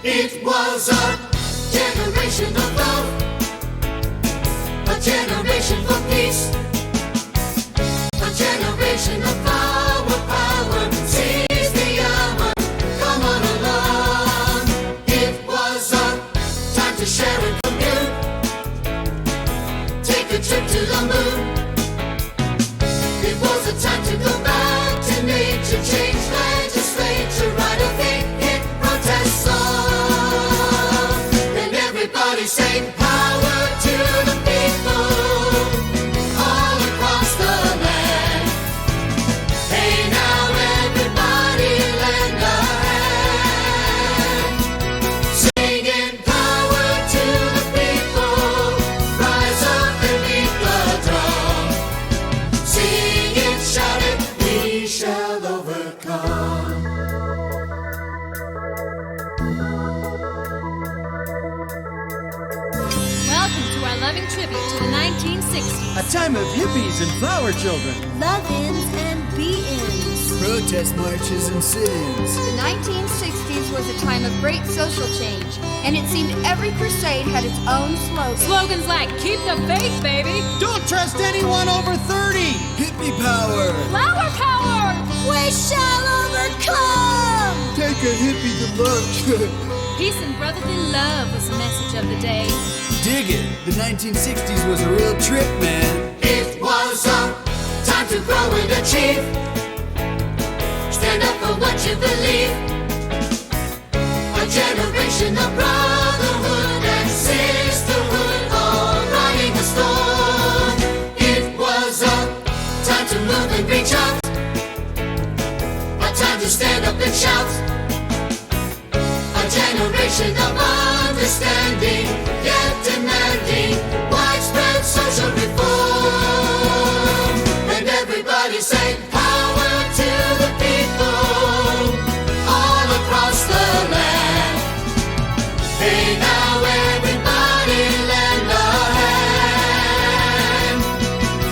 It was a generation of love, a generation for peace, a generation of power, power. Seize the hour, come on along. It was a time to share and commune, take a trip to the moon. It was a time to go back to nature, change legislature, write a big hit protest song. And everybody sang power to the people all across the land. Hey now everybody lend a hand, singing power to the people, rise up and beat the drum. Sing it, shout it, we shall overcome. Welcome to our loving tribute to the 1960s. A time of hippies and flower children. Love-ins and be-ins. Protest marches and sit-ins. The 1960s was a time of great social change, and it seemed every crusade had its own slogan. Slogans like, keep the faith, baby. Don't trust anyone over 30. Hippie power. Flower power. We shall overcome! Take a hippie to lunch. Peace and brotherly love was the message of the day. Dig it. The 1960s was a real trip, man. It was a time to grow and achieve. Stand up for what you believe. A generation of brotherhood and sisterhood, all riding the storm. It was a time to move and reach out, a time to stand up and shout. A generation of understanding, yet demanding widespread social reform. And everybody sang power to the people all across the land. Hey now everybody lend a hand,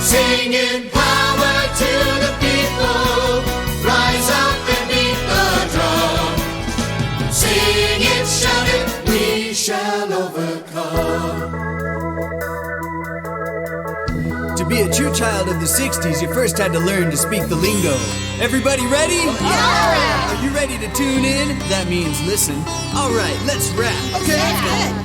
singing power to the people, rise up and beat the drum. Sing it, shout it, we shall overcome. To be a true child of the 60s, you first had to learn to speak the lingo. Everybody ready? Yeah! Are you ready to tune in? That means listen. All right, let's rap. Okay.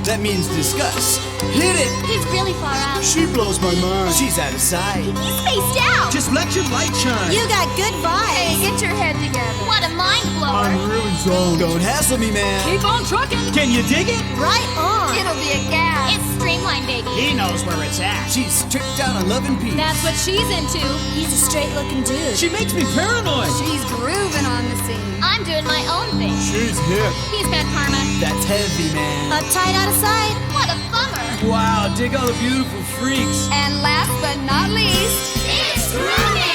That means discuss. Hit it! He's really far out. She blows my mind. She's out of sight. He's spaced out! Just let your light shine. You got good Hey, vibes! get your head together. What a mind blower. I'm really zoned. Don't hassle me, man. Keep on trucking. Can you dig it? Right on! It'll be a gas. It's streamlined, baby. He knows where it's at. She's tricked out on love and peace. That's what she's into. He's a straight-looking dude. She makes me paranoid. She's grooving on the scene. I'm doing my own thing. She's hip. He's got karma. That's heavy, man. Uptight, out of sight. What a bummer. Wow, dig all the beautiful freaks. And last but not least, It's Groovy.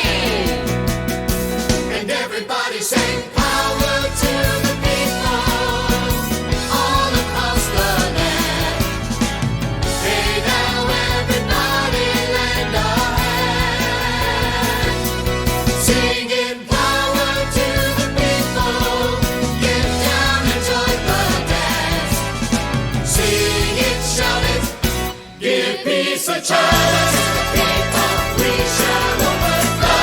And everybody sang power to the people all across the land. Hey now everybody lend a hand, singing power to the people, get down and join the dance. Sing it, shout it, give peace a chance. We shall overcome.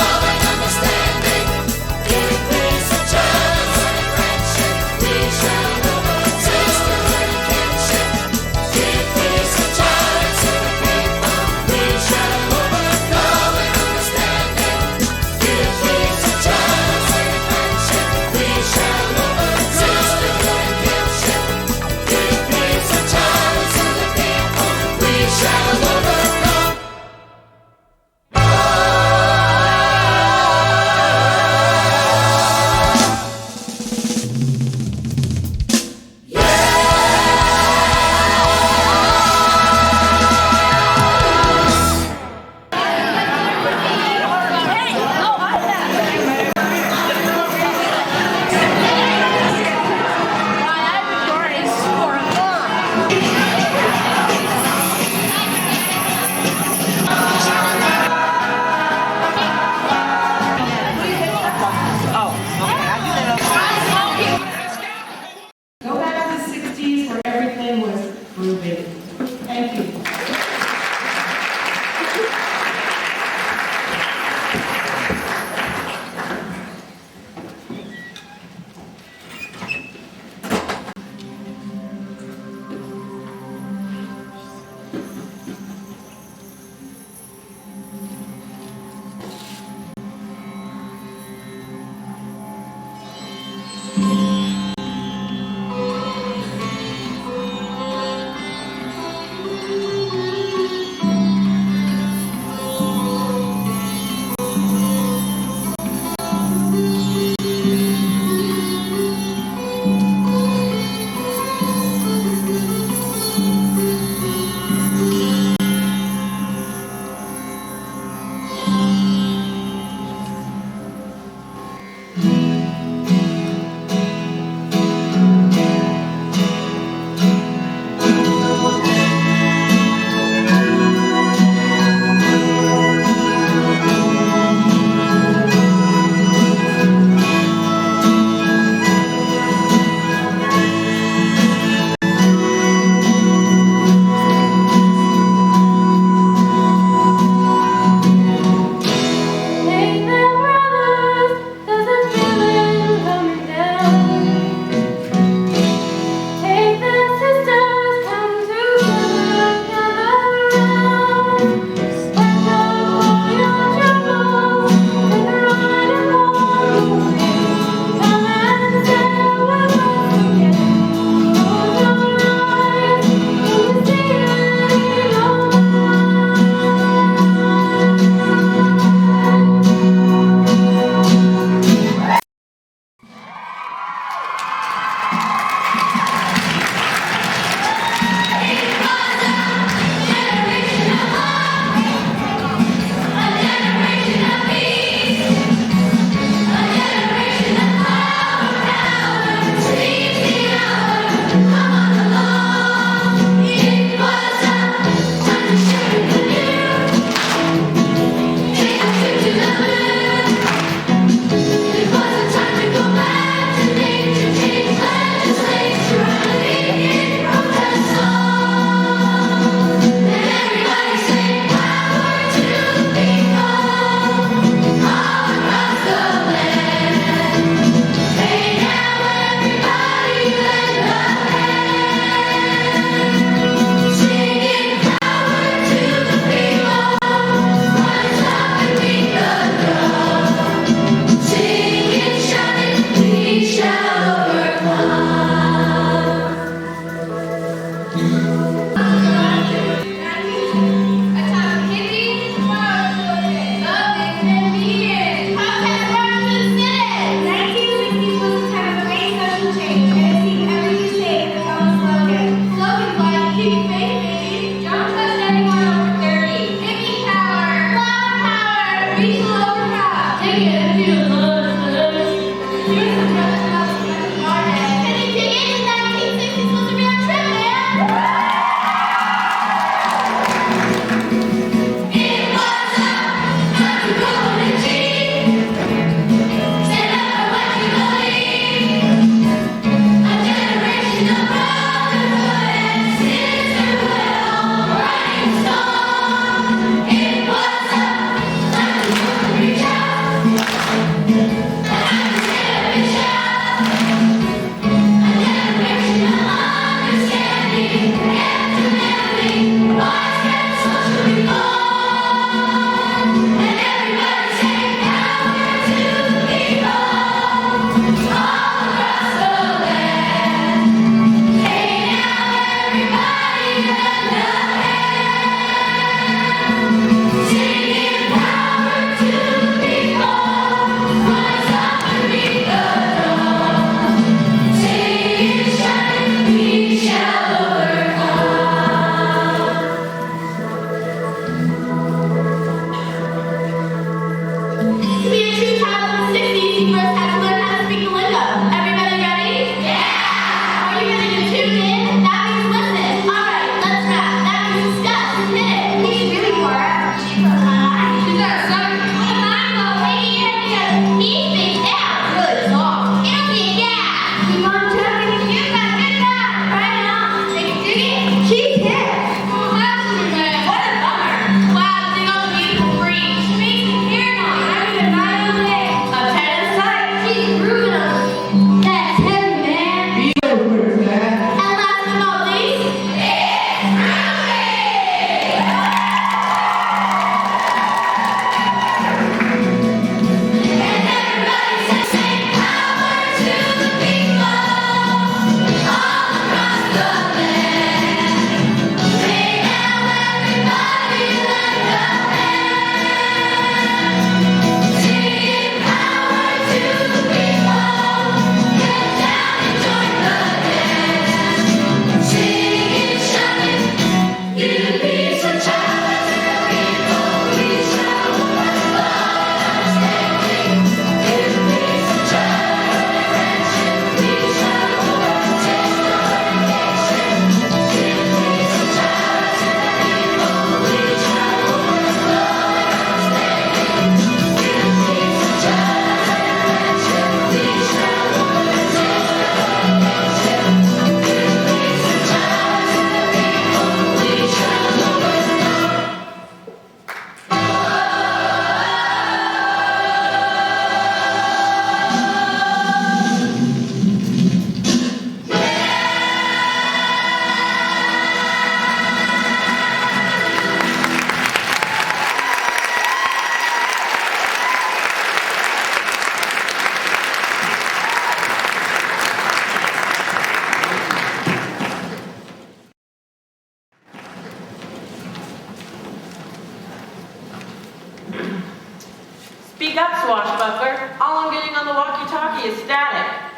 be ecstatic.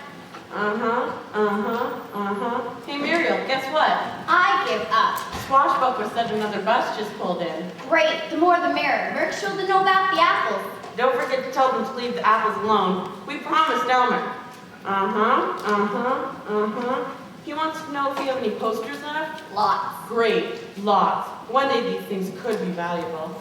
Hey, Muriel, guess what? I give up. Swashbuckler said another bus just pulled in. Great, the more the merrier. Merc sure to know about the apples. Don't forget to tell them to leave the apples alone. We promised Elmer. He wants to know if you have any posters left? Lots. Great, lots. One day these things could be valuable.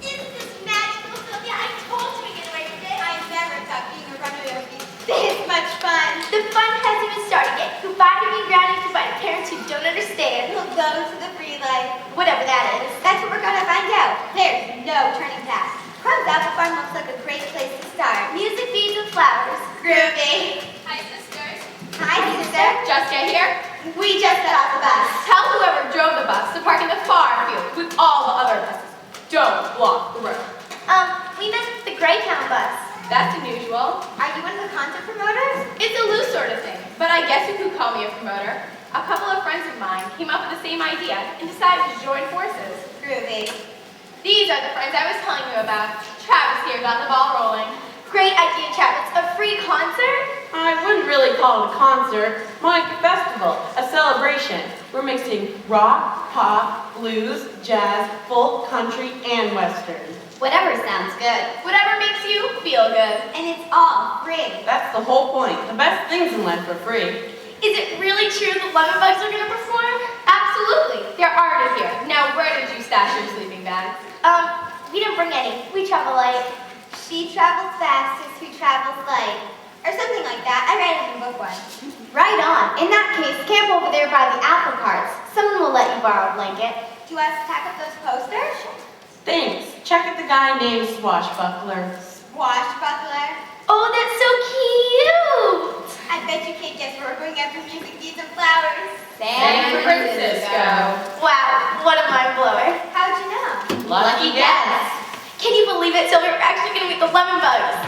Isn't this magical, Sylvia? I told you to get away from it. I never thought being a runaway would be this much fun. The fun hasn't even started yet. Goodbye to being grounded, goodbye to parents who don't understand. We'll go to the free life. Whatever that is. That's what we're gonna find out. There's no turning back. Crumbs Apple Farm looks like a great place to start. Music, beads, and flowers. Groovy. Hi, sisters. Hi, sister. Just get here. We just got off the bus. Tell whoever drove the bus to park in the far field with all the other buses. Don't block the road. We meant the Greyhound bus. That's unusual. Are you one of the concert promoters? It's a loose sort of thing, but I guess you could call me a promoter. A couple of friends of mine came up with the same idea and decided to join forces. Groovy. These are the friends I was telling you about. Travis here got the ball rolling. Great idea, Travis. A free concert? I wouldn't really call it a concert, more like a festival, a celebration. We're mixing rock, pop, blues, jazz, folk, country, and western. Whatever sounds good. Whatever makes you feel good. And it's all free. That's the whole point. The best things in life are free. Is it really true the Lemon Bugs are going to perform? Absolutely. They're already here. Now, where did you stash your sleeping bags? We didn't bring any. We travel light. She travels fastest who travels light. Or something like that. I read it in a book once. Right on. In that case, camp over there by the apple carts. Someone will let you borrow a blanket. Do you want us to tack up those posters? Thanks. Check out the guy named Swashbuckler. Swashbuckler. Oh, that's so cute! I bet you can't guess where we're going after music, beads, and flowers. San Francisco. Wow, what a mind blower. How'd you know? Lucky guess. Can you believe it, Sylvia? We're actually going to meet the Lemon Bugs.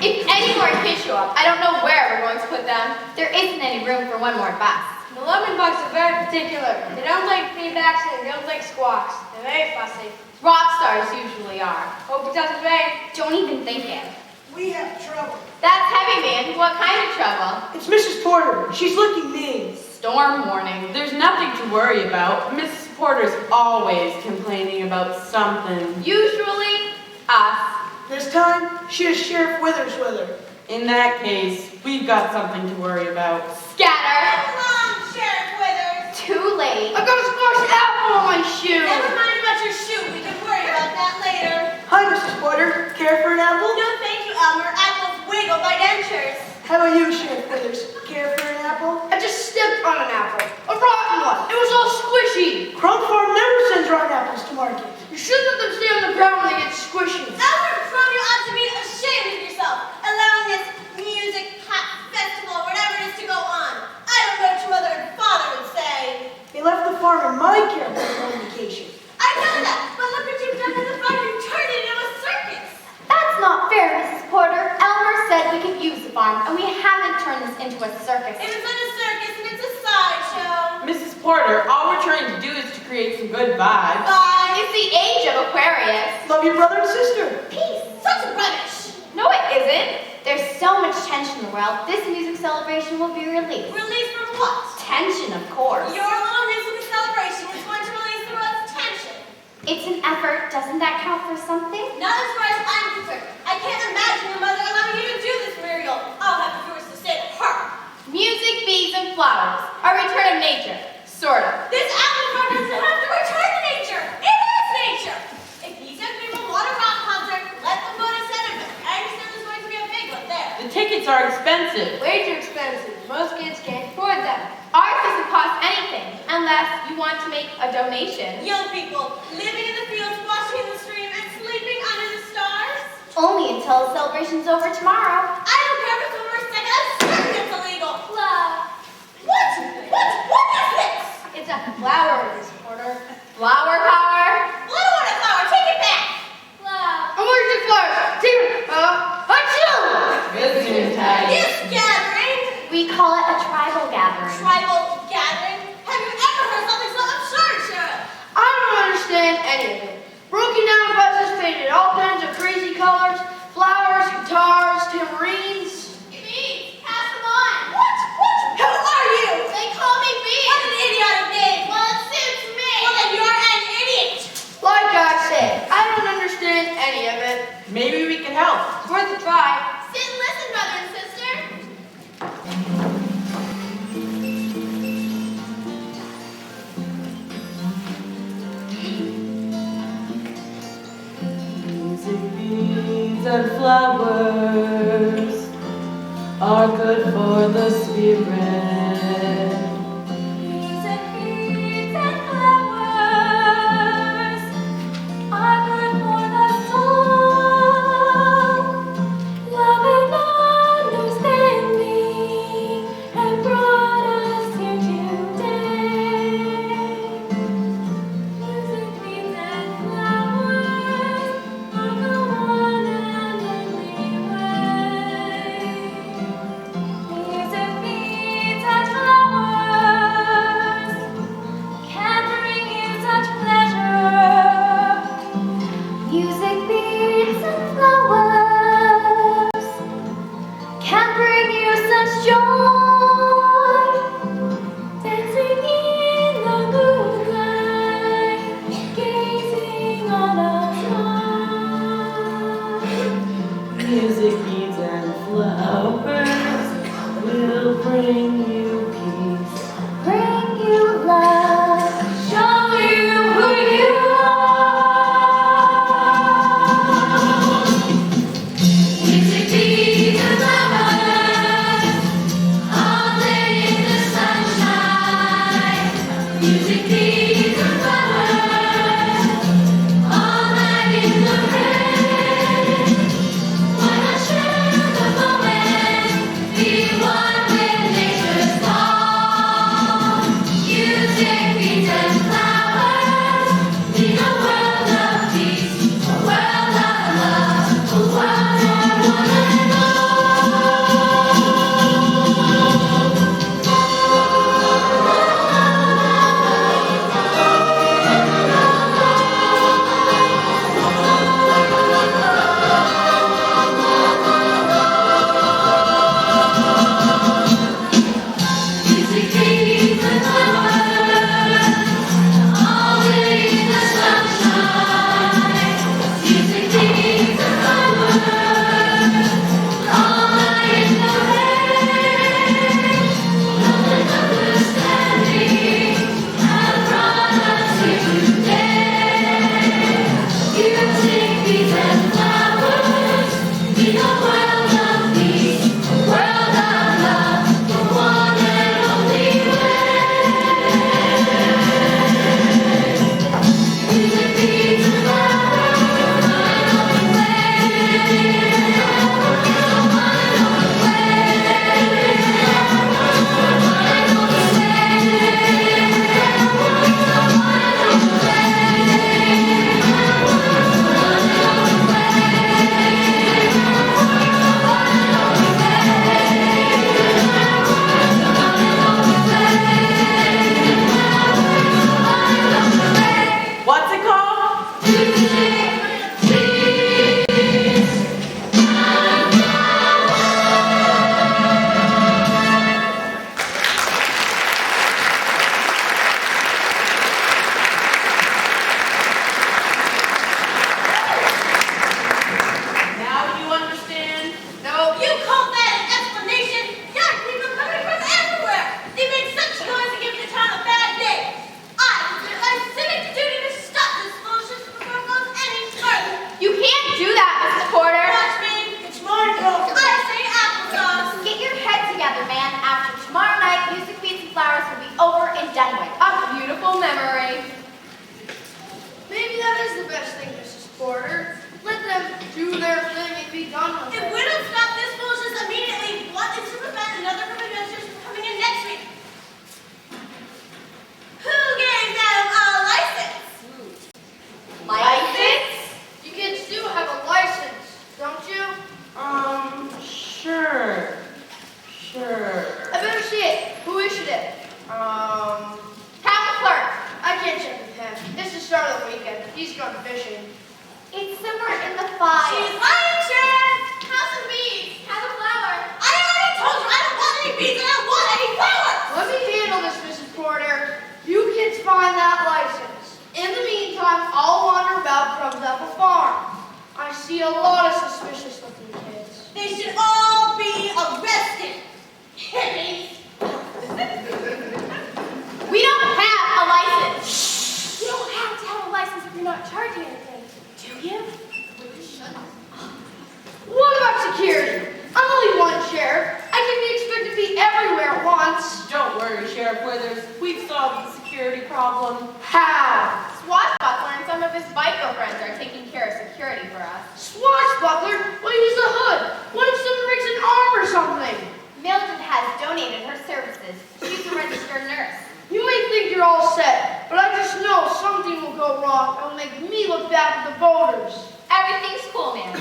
If any more kids show up, I don't know where we're going to put them. There isn't any room for one more bus. The lemon bugs are very particular. They don't like feedbacks and they don't like squawks. They're very fussy. Rock stars usually are. Hope it doesn't rain. Don't even think it. We have trouble. That's heavy, man. What kind of trouble? It's Mrs. Porter. She's looking mean. Storm warning. There's nothing to worry about. Mrs. Porter's always complaining about something. Usually, us. This time, she has Sheriff Withers with her. In that case, we've got something to worry about. Scatter. Come on, Sheriff Withers. Too late. I've got a squashed apple on my shoe. Never mind about your shoe. We can worry about that later. Hi, Mrs. Porter. Care for an apple? No, thank you, Elmer. Apples wiggle by dentures. How about you, Sheriff Withers? Care for an apple? I just stepped on an apple. A rotten one. It was all squishy. Crumb Farm never sends rotten apples to market. You should let them stay on the ground when they get squishy. Elmer Crumb, you ought to be ashamed of yourself, allowing this music festival, whatever it is, to go on. I don't know what your mother and father would say. They left the farm in my care for their own vacation. I know that, but look what you've done to the farm. You've turned it into a circus. That's not fair, Mrs. Porter. Elmer said we could use the farm, and we haven't turned this into a circus. It isn't a circus, and it's a sideshow. Mrs. Porter, all we're trying to do is to create some good vibes. Bye. It's the age of Aquarius. Love your brother and sister. Peace. Such rubbish. No, it isn't. There's so much tension in the world. This music celebration will be released. Release from what? Tension, of course. Your little musical celebration is going to release the world's tension. It's an effort. Doesn't that count for something? Not as far as I'm concerned. I can't imagine your mother allowing you to do this, Muriel. I'll have the viewers to say to her. Music, bees, and flowers. A return of nature. Sort of. This apple farm doesn't have to return to nature. It is nature. If these young people want a rock concert, let them go to Centerville. I understand there's going to be a big one there. The tickets are expensive. Way too expensive. Most kids can't afford them. Ours doesn't cost anything unless you want to make a donation. Young people living in the fields, watching the stream, and sleeping under the stars. Only until the celebration's over tomorrow. I don't care if it's over a second. I'm certain it's illegal. Love. What is this? It's a flower, Miss Porter. Flower power. Well, I don't want a flower. Take it back. Love. I'm allergic to flowers. Take it. Achoo! Visiting time. This gathering. We call it a tribal gathering. Tribal gathering? Have you ever heard something so absurd, Sheriff? I don't understand any of it. Broken down buses painted all kinds of crazy colors, flowers, guitars, tambourines. are good for the spirit. Music, beats, and flowers are good for the soul. Love and understanding have brought us here today. Music, beats, and flowers are the one and only way. Music, beats, and flowers can bring you such pleasure. Music, beats, and flowers can bring you such joy. Dancing in the moonlight, gazing on a star. Music, beads, and flowers will bring you peace. Bring you love, show you who you are. Music, beats, and flowers, all day in the sunshine. Music, beats, and flowers, all night in the rain. Why not share the moment? Be one with nature's song. Music, beats, and flowers, in a world of peace, a world of love, a world for one and all. Music, beats, and flowers, all day in the sunshine. Music, beats, and flowers, all night in the rain. Love and understanding have brought us here today. Music, beats, and flowers, in a world of peace, a world of love, the one and only way. Music, beats, and flowers, one and only way. One and only way. What's it called? Now you understand? No, you call that an explanation? Young people coming from everywhere. They make such noise and give the town a bad day. I consider it my civic duty to stop this foolishness before it goes any further. You can't do that, Mrs. Porter. Watch me. It's my problem. I say applesauce. Get your head together, man. After tomorrow night, Music, Beats, and Flowers will be over in Dunwich. A beautiful memory. Maybe that is the best thing, Mrs. Porter. Let them do their thing and be done with If it. we don't stop this foolishness immediately, what is to prevent another group of ministers from coming in next week? Who gave them a license? License? You kids do have a license, don't you? Sure. I better see it. Who issued it? Town clerk. I can't check with him. It's the start of the weekend. He's gone fishing. It's somewhere in the file. She's lying, Sheriff. Have some beads. Have a flower. I already told you I don't want any beads and I don't want any flowers. Let me handle this, Mrs. Porter. You kids find that license. In the meantime, I'll wander about Crumb's Apple Farm. I see a lot of suspicious looking kids. They should all be arrested. Hippies. We don't have a license. You don't have to have a license if you're not charging anything, do you? What about security? I'm only one sheriff. I security problem? How? Swashbuckler and some of his biker friends are taking care of security for us. Swashbuckler? Well, he's a hood. What if someone breaks an arm or something? Mildred has donated her services. She's a registered nurse. You may think you're all set, but I just know something will go wrong that will make me look bad at the voters. Everything's cool, man.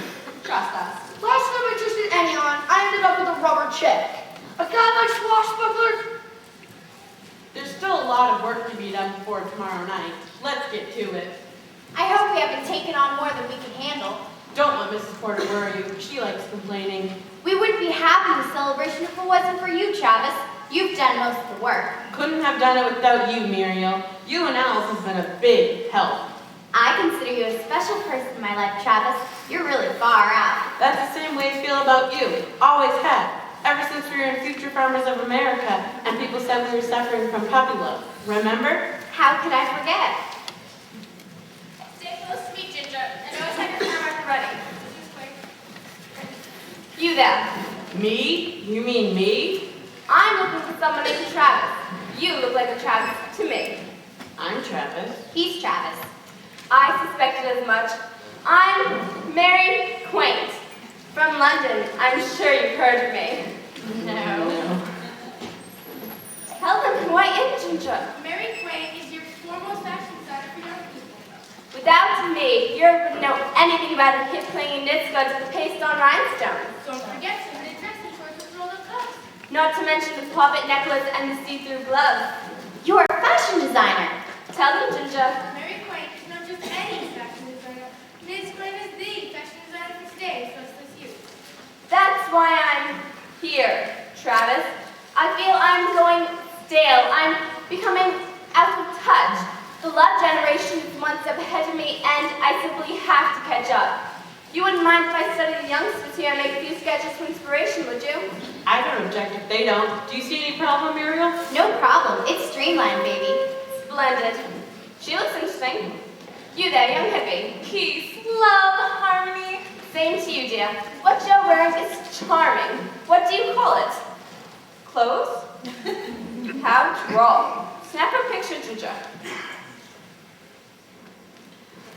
Trust us. Last time I trusted anyone, I ended up with a rubber check. A guy like Swashbuckler? There's still a lot of work to be done before tomorrow night. Let's get to it. I hope we haven't taken on more than we can handle. Don't let Mrs. Porter worry you. She likes complaining. We wouldn't be having the celebration if it wasn't for you, Travis. You've done most of the work. Couldn't have done it without you, Muriel. You and Alice have been a big help. I consider you a special person in my life, Travis. You're really far out. That's the same way I feel about you. Always have. Ever since we were in Future Farmers of America and people said we were suffering from puppy love. Remember? How could I forget? Stay close to me, Ginger. I know it's like your camera ready. You there. Me? You mean me? I'm looking for someone named Travis. You look like a Travis to me. I'm Travis. He's Travis. I suspected as much. I'm Mary Quaint. From London. I'm sure you've heard of me. No. Tell them who I am, Ginger. Mary Quaint is your foremost fashion designer for young people. Without me, you wouldn't know anything about the hip clinging knit studs with paste on rhinestones. Don't forget some knit dressing shorts with rolled up cuffs. Not to mention the poppet necklace and the see-through gloves. You're a fashion designer. Tell them, Ginger. Mary Quaint is not just any fashion designer. Ms. Quaint is the fashion designer for today, so it's you. That's why I'm here, Travis. I feel I'm going stale. I'm becoming out of touch. The love generation is one step ahead of me, and I simply have to catch up. You wouldn't mind if I studied the youngsters here and make a few sketches for inspiration, would you? I don't object if they don't. Do you see any problem, Muriel? No problem. It's streamlined, baby. Splendid. She looks interesting. You there, young hippie. Peace, love, harmony. Same to you, dear. What you're wearing is charming. What do you call it? Clothes? How droll. Snap a picture, Ginger.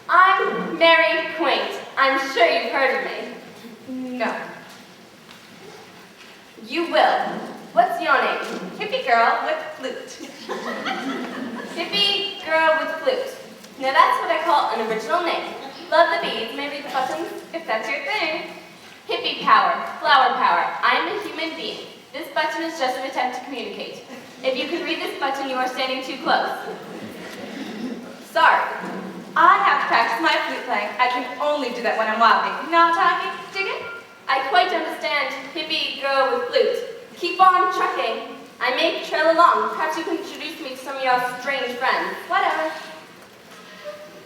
I'm Mary Quaint. I'm sure you've heard of me. No. You will. What's your name? Hippie girl with flute. Hippie girl with flute. Now that's what I call an original name. Love the beads, maybe the buttons, if that's your thing. Hippie power, flower power. I am a human being. This button is just an attempt to communicate. If you can read this button, you are standing too close. Sorry. I have to practice my flute playing. I can only do that when I'm walking, not talking. Dig it? I quite understand, hippie girl with flute. Keep on trucking. I may trail along. Perhaps you can introduce me to some of your strange friends. Whatever.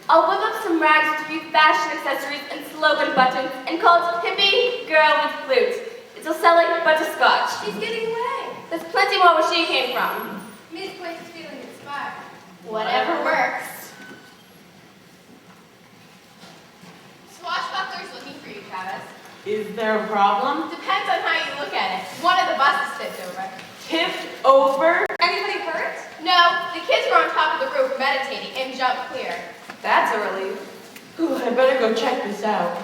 I'll whip up some rags with a few fashion accessories and slogan buttons and call it hippie girl with flute. It'll sell like butterscotch. She's getting away. There's plenty more where she came from. Ms. Quaint is feeling inspired. Whatever works. Swashbuckler's looking for you, Travis. Is there a problem? Depends on how you look at it. One of the buses tipped over. Tipped over? Anybody hurt? No, the kids were on top of the roof meditating and jumped clear. That's a relief. Ooh, I better go check this out.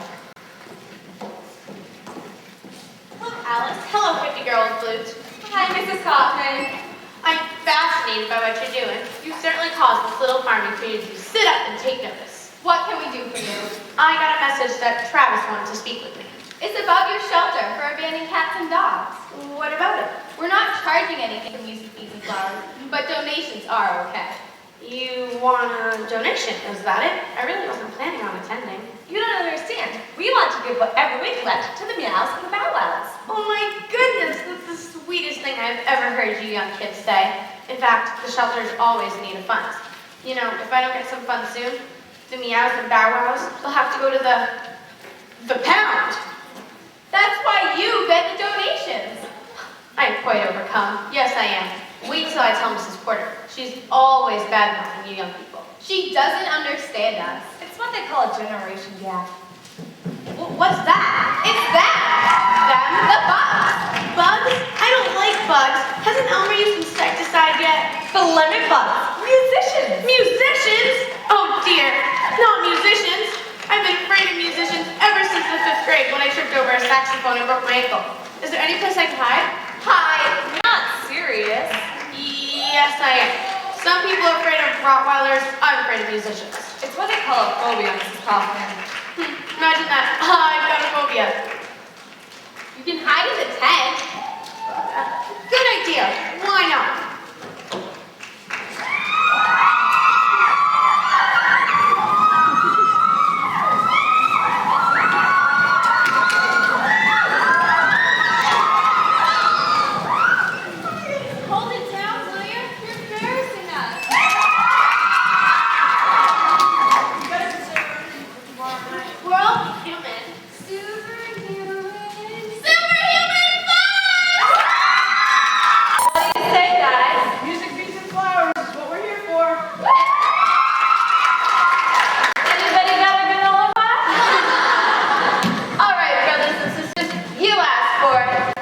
Hello, Alice. Hello, hippie girl with flute. Hi, Mrs. Kaufman. I'm fascinated by what you're doing. You certainly caused this little farming community to sit up and take notice. What can we do for you? I got a message that Travis wanted to speak with me. It's about your shelter for abandoned cats and dogs. What about it? We're not charging anything from use of bees and flowers, but donations are okay. You want a donation, is that it? I really wasn't planning on attending. You don't understand. We want to give whatever we collect to the meows and the bow wows. Oh my goodness, that's the sweetest thing I've ever heard you young kids say. In fact, the shelters always need a fund. You know, if I don't get some funds soon, the meows and bow wows will have to go to the pound. That's why you get the donations. I am quite overcome. Yes, I am. Wait till I tell Mrs. Porter. She's always bad-mouthing you young people. She doesn't understand us. It's what they call a generation gap. What's that? It's that! Them? The bugs! Bugs? I don't like bugs. Hasn't Elmer used insecticide yet? The lemon bugs. Musicians a saxophone and broke my ankle. Is there any place I can hide? Hi, you're not serious. Yes, I am. Some people are afraid of Rottweilers. I'm afraid of musicians. It's what they call a phobia, Mrs. Kaufman. Imagine that. I've got a phobia. You can hide in the tent. Good idea. Why not? Hold it down, will you? You're embarrassing us. We're all human. What do you say, guys? Music, beats, and flowers is what we're here for. Anybody got a granola bar? All right, brothers and sisters, you asked for it.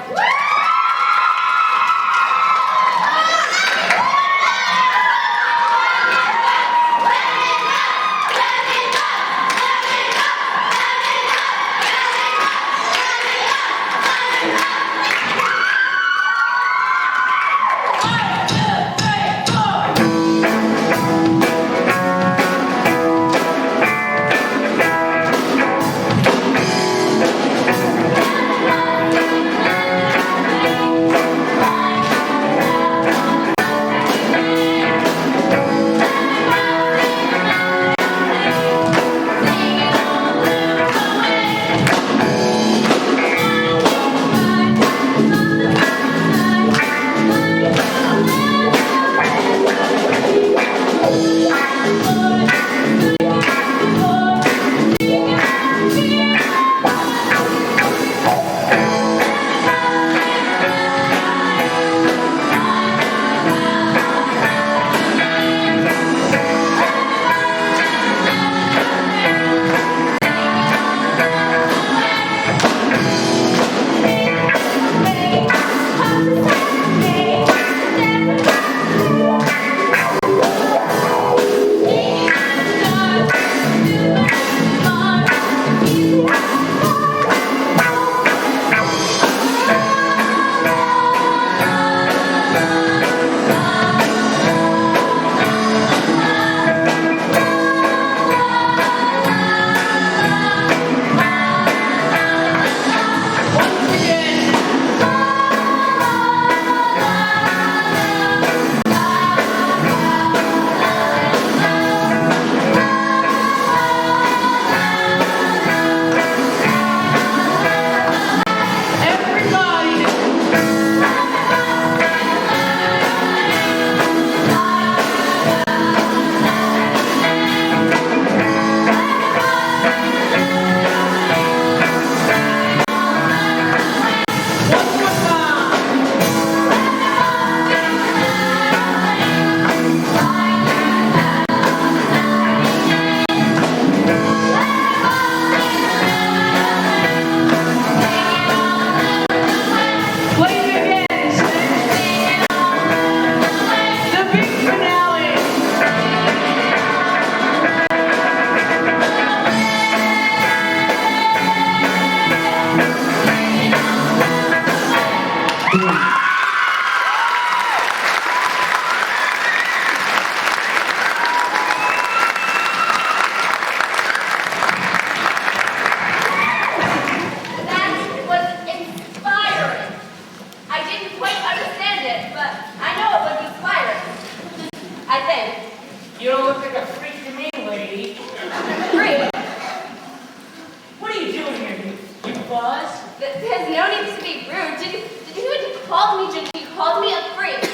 There's no need to be rude. Did you know what you called me, Ginger? You called me a freak.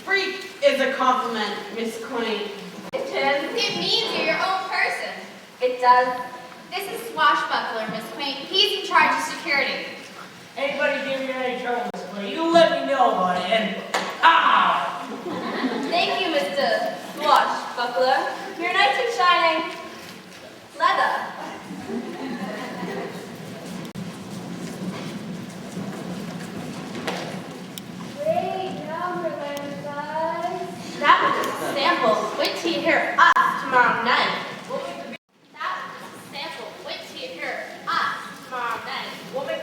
Freak is a compliment, Miss Quaint. It is. It means you're your own person. It does. This is Swashbuckler, Miss Quaint. He's in charge of security. Anybody give you any trouble this way, you let me know about it, and Thank you, Mr. Swashbuckler. Your knights in shining leather. Great Numberland, guys. That was just a sample. Wait till you hear us tomorrow night. That was just a sample. Wait till you hear us tomorrow night. we'll make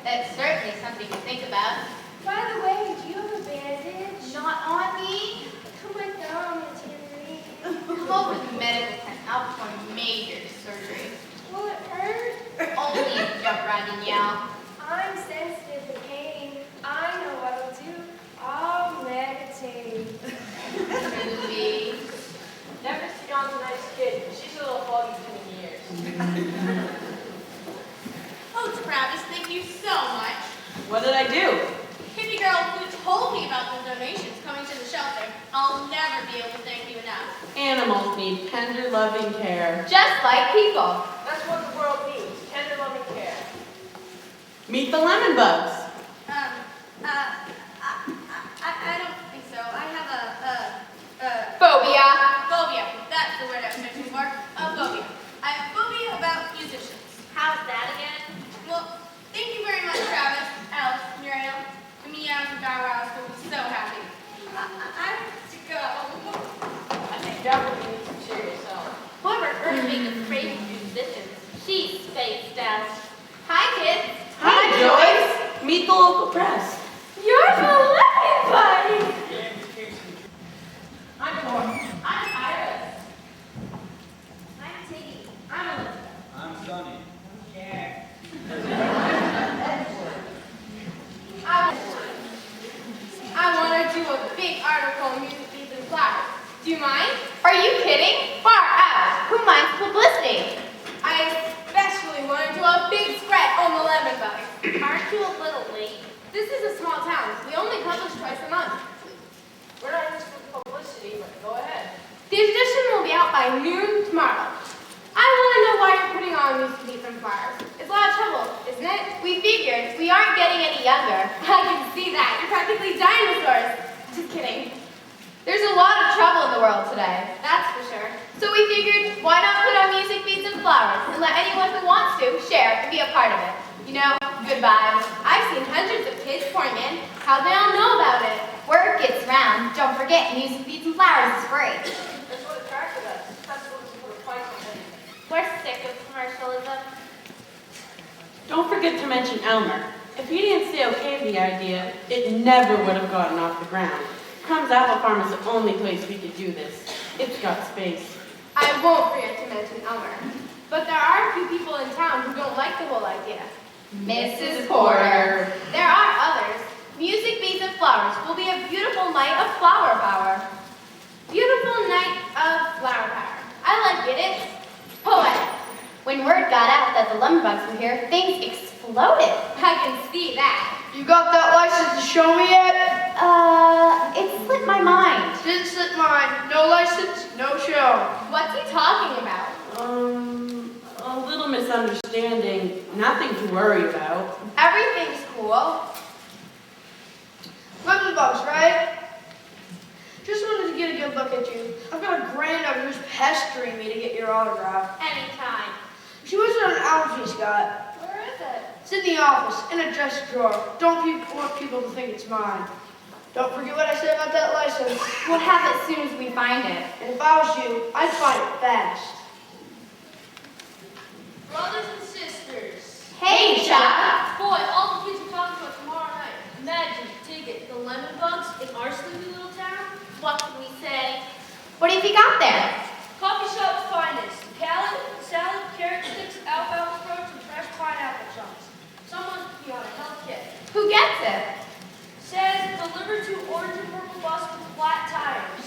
That's certainly something to think about. By the way, do you have a bandage? Not on me. Oh my God, it's Henry. Come over to the medical tent. I'll perform major surgery. Will it hurt? Only if you jump around and yell. I'm sensitive to pain. I know what I'll do. I'll meditate. Groovy. Never see on tonight's kid. She's a little foggy between years. Oh, Travis, thank you so much. What did I do? Hippie girl who told me about the donations coming to the shelter. I'll never be able to thank you enough. Animals need tender, loving care. Just like people. That's what the world needs. Tender loving care. Meet the lemon bugs. I don't think so. I have Phobia. phobia. That's the word I was searching for. A phobia. I have phobia about musicians. How's that again? Well, thank you very much, Travis, Alice, Muriel. The meows and bow wows will be so happy. I have to go. I think definitely needs to cheer yourself. Whoever heard of being afraid of musicians? She's spaced out. Hi, kids. Hi, Joyce. Meet the local press. You're the lemon buddy. I'm Cor. I'm Iris. I'm Tiggy. I'm Elizabeth. I'm Sonny. Yeah. I want to do a big article on music beats and flowers. Do you mind? Are you kidding? Far out. Who minds publicity? I especially want to do a big spread on the lemon bugs. Aren't you a little late? This is a small town. We only publish twice a month. We're not used for publicity, but go ahead. The edition will be out by noon tomorrow. I want to know why you're putting on music beats and flowers. It's a lot of trouble, isn't it? We figured we aren't getting any younger. I can see that. You're practically dinosaurs. Just kidding. There's a lot of trouble in the world today, that's for sure. So we figured, why not put on music beats and flowers and let anyone who wants to share and be a part of it. You know, good vibes. I've seen hundreds of kids pouring in. How'd they all know about it? Word gets round. Don't forget, music beats and flowers is free. That's what attracted us. That's what we're fighting for. We're sick of commercialism. Don't forget to mention Elmer. If you didn't say okay to the idea, it never would have gotten off the ground. Crumb's Apple Farm is the only place we could do this. It's got space. I won't forget to mention Elmer. But there are a few people in town who don't like the whole idea. Mrs. Porter. There are others. Music Beats and Flowers will be a beautiful night of flower power. Beautiful night of flower power. I like it. It's poetic. When word got out that the lumberbugs were here, things exploded. I can see that. You got that license to show me yet? It slipped my mind. Didn't slip mine. No license, no show. What's he talking about? A little misunderstanding. Nothing to worry about. Everything's cool. Lemon bugs, right? Just wanted to get a good look at you. I've got a granddaughter who's pestering me to get your autograph. Anytime. She was on an allergy, Scott. Where is it? It's in the office, in a desk drawer. Don't want people to think it's mine. Don't forget what I said about that license. We'll have it as soon as we find it. And if I was you, I'd find it fast. Brothers and sisters. Hey, Chuck. Boy, all the kids are talking about tomorrow night. Imagine, dig it, the lemon bugs in our sleepy little town. What can we say? What have you got there? Coffee shop's finest. Salad, carrot sticks, alfalfa sprouts, and fresh pineapple chunks. Someone must be on a health kit. Who gets it? Says delivered to orange and purple bus with flat tires.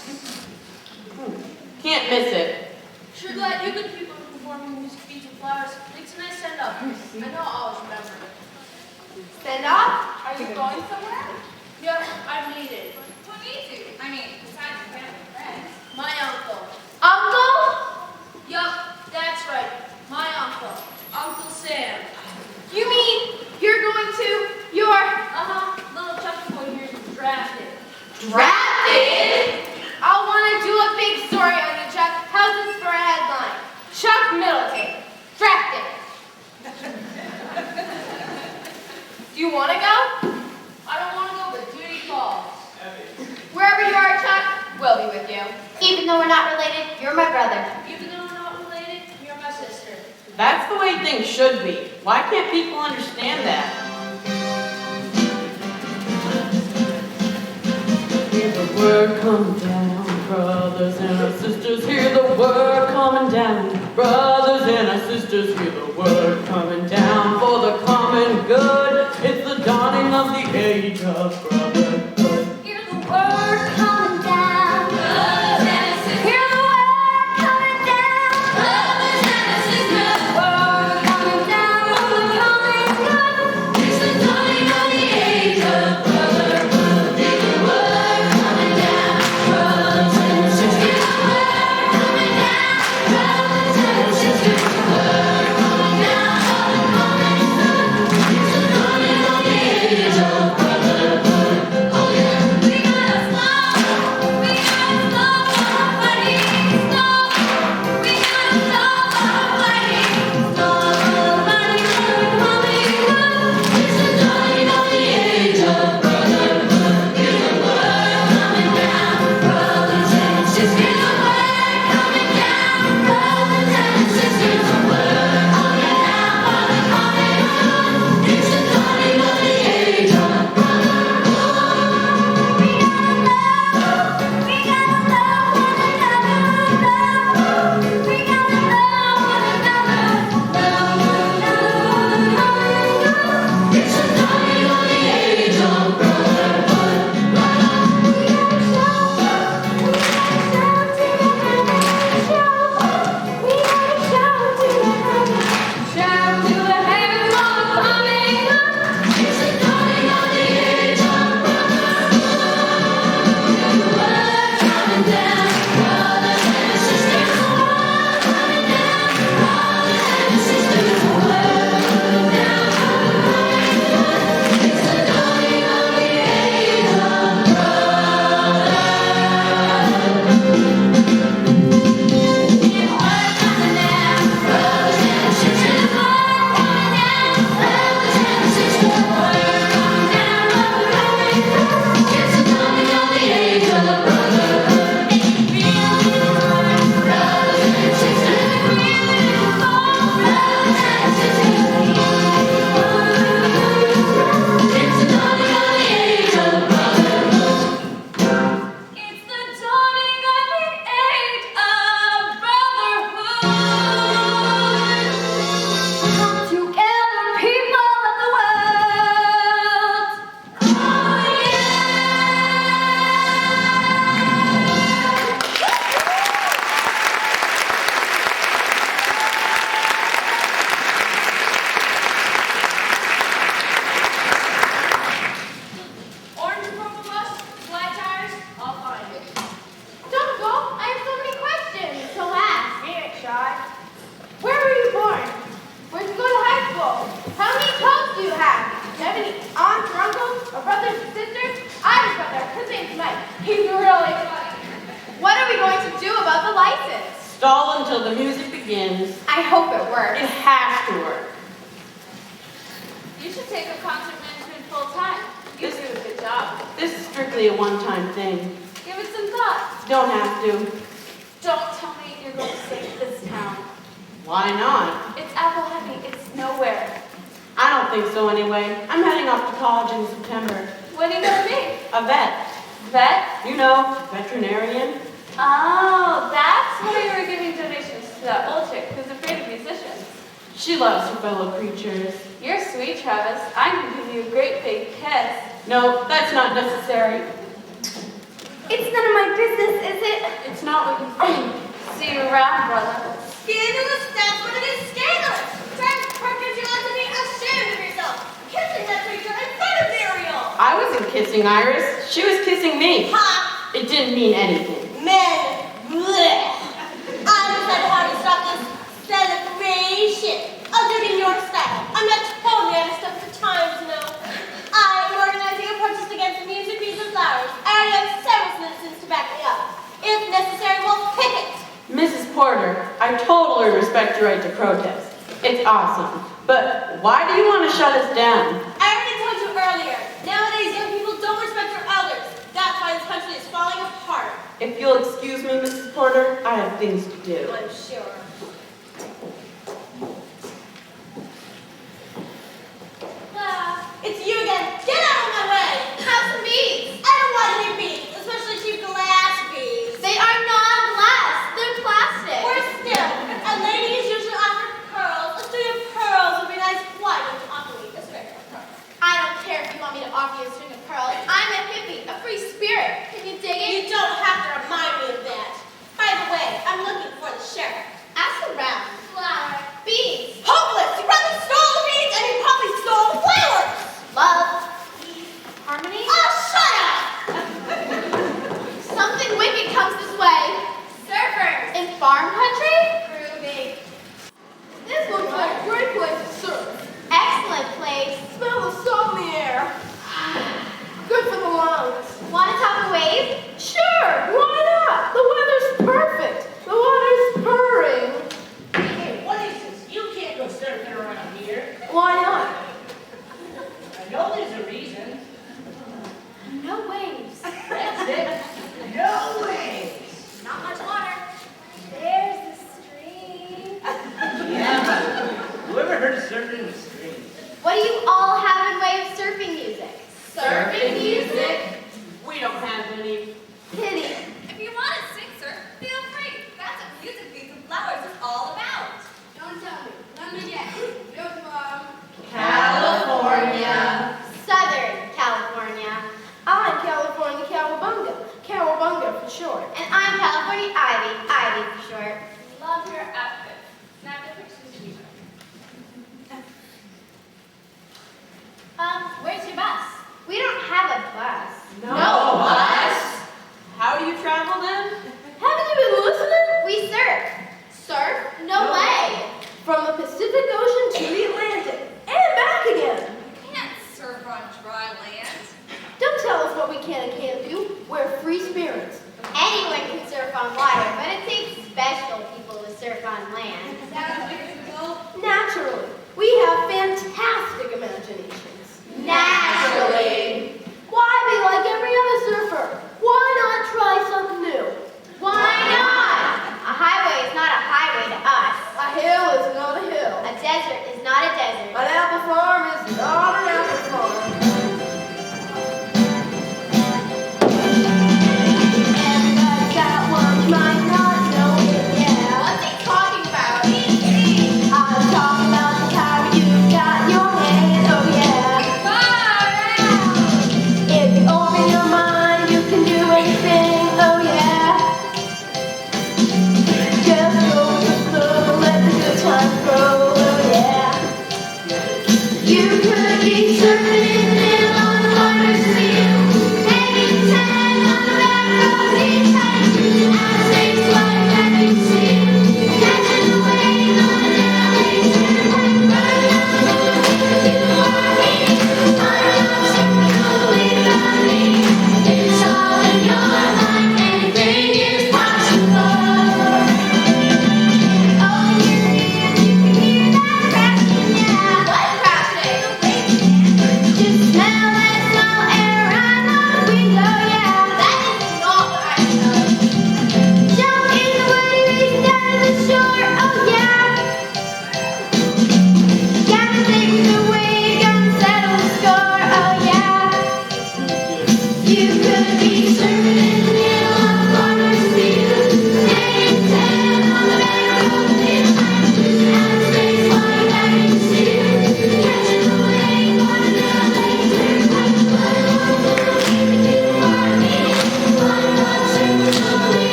Can't miss it. Sure glad you good people are performing music beats and flowers. Makes a nice send up. I know I'll always remember it. Send off? Are you going somewhere? Yep, I need it. What needs you? I mean, besides your family and friends. My uncle. Uncle? Yup, that's right. My uncle. Uncle Sam. You mean you're going to your... Little Chuck boy here is drafted. Drafted? I'll want to do a big story on you, Chuck. How's this for a headline? Chuck Middleton. Drafted. Do you want to go? I don't want to go, but duty calls. Wherever you are, Chuck, we'll be with you. Even though we're not related, you're my brother. Even though we're not related, you're my sister. That's the way things should be. Why can't people understand that? We're coming down, brothers and our sisters, hear the word coming down. Brothers and our sisters, hear the word coming down for the common good. It's the dawning of the age of brotherhood. Hear the word coming down. Brothers and sisters. Hear the word coming down. Brothers and sisters. Word coming down for the common good. It's the dawning of the age of brotherhood. Hear the word coming down. Brothers and sisters. Hear the word coming down. Brothers and sisters. Word coming down for the common good. It's the dawning of the age of brotherhood. Oh yeah. We gotta stop. We gotta stop our fighting. Stop. We gotta stop our fighting. Stop our fighting for the common good. It's the dawning of the age of brotherhood. Hear the word coming down, brothers and sisters. Hear the word coming down, brothers and sisters. The word coming down for the common good. It's the dawning of the age of brotherhood. We gotta love one another. Love. We gotta love one another. Love one another for the common good. It's the dawning of the age of brotherhood. We gotta shout. We gotta shout to the heavens. Shout. We gotta shout to the heavens. Shout to the heavens for the common good. It's the dawning of the age of brotherhood. Hear the word coming down, brothers and sisters. The word coming down, brothers and sisters. The word coming down for the common good. It's the dawning of the age of It's the dawning of the age of brotherhood. Come together, people of the world. Oh Orange and purple bus, flat tires, I'll find it. Don't go. I have so many questions. So ask. Me ain't shy. Where were you born? Where'd you go to high school? How many coats do you have? Do you have any aunts or uncles or brothers or sisters? I have a brother. His name's Mike. He's really funny. What are we going to do about the license? Stall until the music begins. I hope it works. It has to work. You should take up concert management full time. You do a good job. This is strictly a one-time thing. Give it some thought. Don't have to. Don't tell me you're going to sing this town. Why not? It's apple heavy. It's nowhere. I don't think so anyway. I'm heading off to college in September. What are you going to be? A vet. Vet? You know, veterinarian. Oh, that's why you were giving donations to that old chick who's afraid of musicians. She loves her fellow creatures. You're sweet, Travis. I can give you a great big kiss. No, that's not necessary. It's none of my business, is it? It's not what you think. See you around, brother. Scandalous, that's what it is, scandalous! Travis Perkins, you ought to be ashamed of yourself! Kissing that creature in front of Muriel! I wasn't kissing Iris. She was kissing me. Ha! It didn't mean anything. Men! Blech! I decided how to stop this celebration of doing your style. I'm not totally out of step with the times, no. I am organizing a protest against music, beads, and flowers. I already have several citizens to back me up. If necessary, we'll picket. Mrs. Porter, I totally respect your right to protest. It's awesome. But why do you want to shut us down? I already told you earlier. Nowadays, young people don't respect their elders. That's why this country is falling apart. If you'll excuse me, Mrs. Porter, I have things to do. I'm sure. It's you again. Get out of my way. Have some beads. I don't want any beads, especially cheap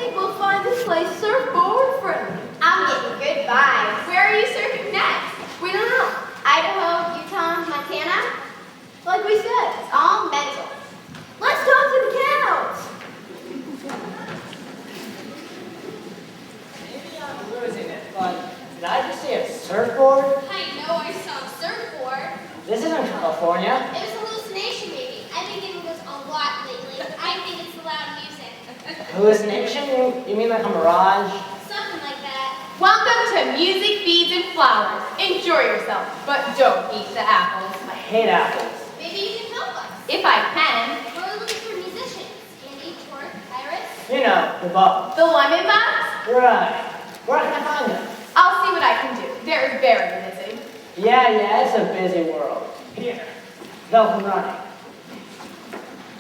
think we'll find this place surfboard friendly. I'm getting good vibes. Where are you surfing next? We don't know. Idaho, Utah, Montana? Like we said, it's all mental. Let's talk to the cows. Maybe I'm losing it, but did I just see a surfboard? I know I saw a surfboard. This isn't California. It was a hallucination, maybe. I've been getting this a lot lately. I think it's the loud music. Hallucination? You mean like a mirage? Something like that. Welcome to Music, Beads, and Flowers. Enjoy yourself, but don't eat the apples. I hate apples. Maybe you can help us. If I can. We're looking for musicians. Andy, Torque, Iris. You know, the bug. The lemon bugs? Right. Where can I find them? I'll see what I can do. They're very busy. Yeah, it's a busy world. Here. They'll come running.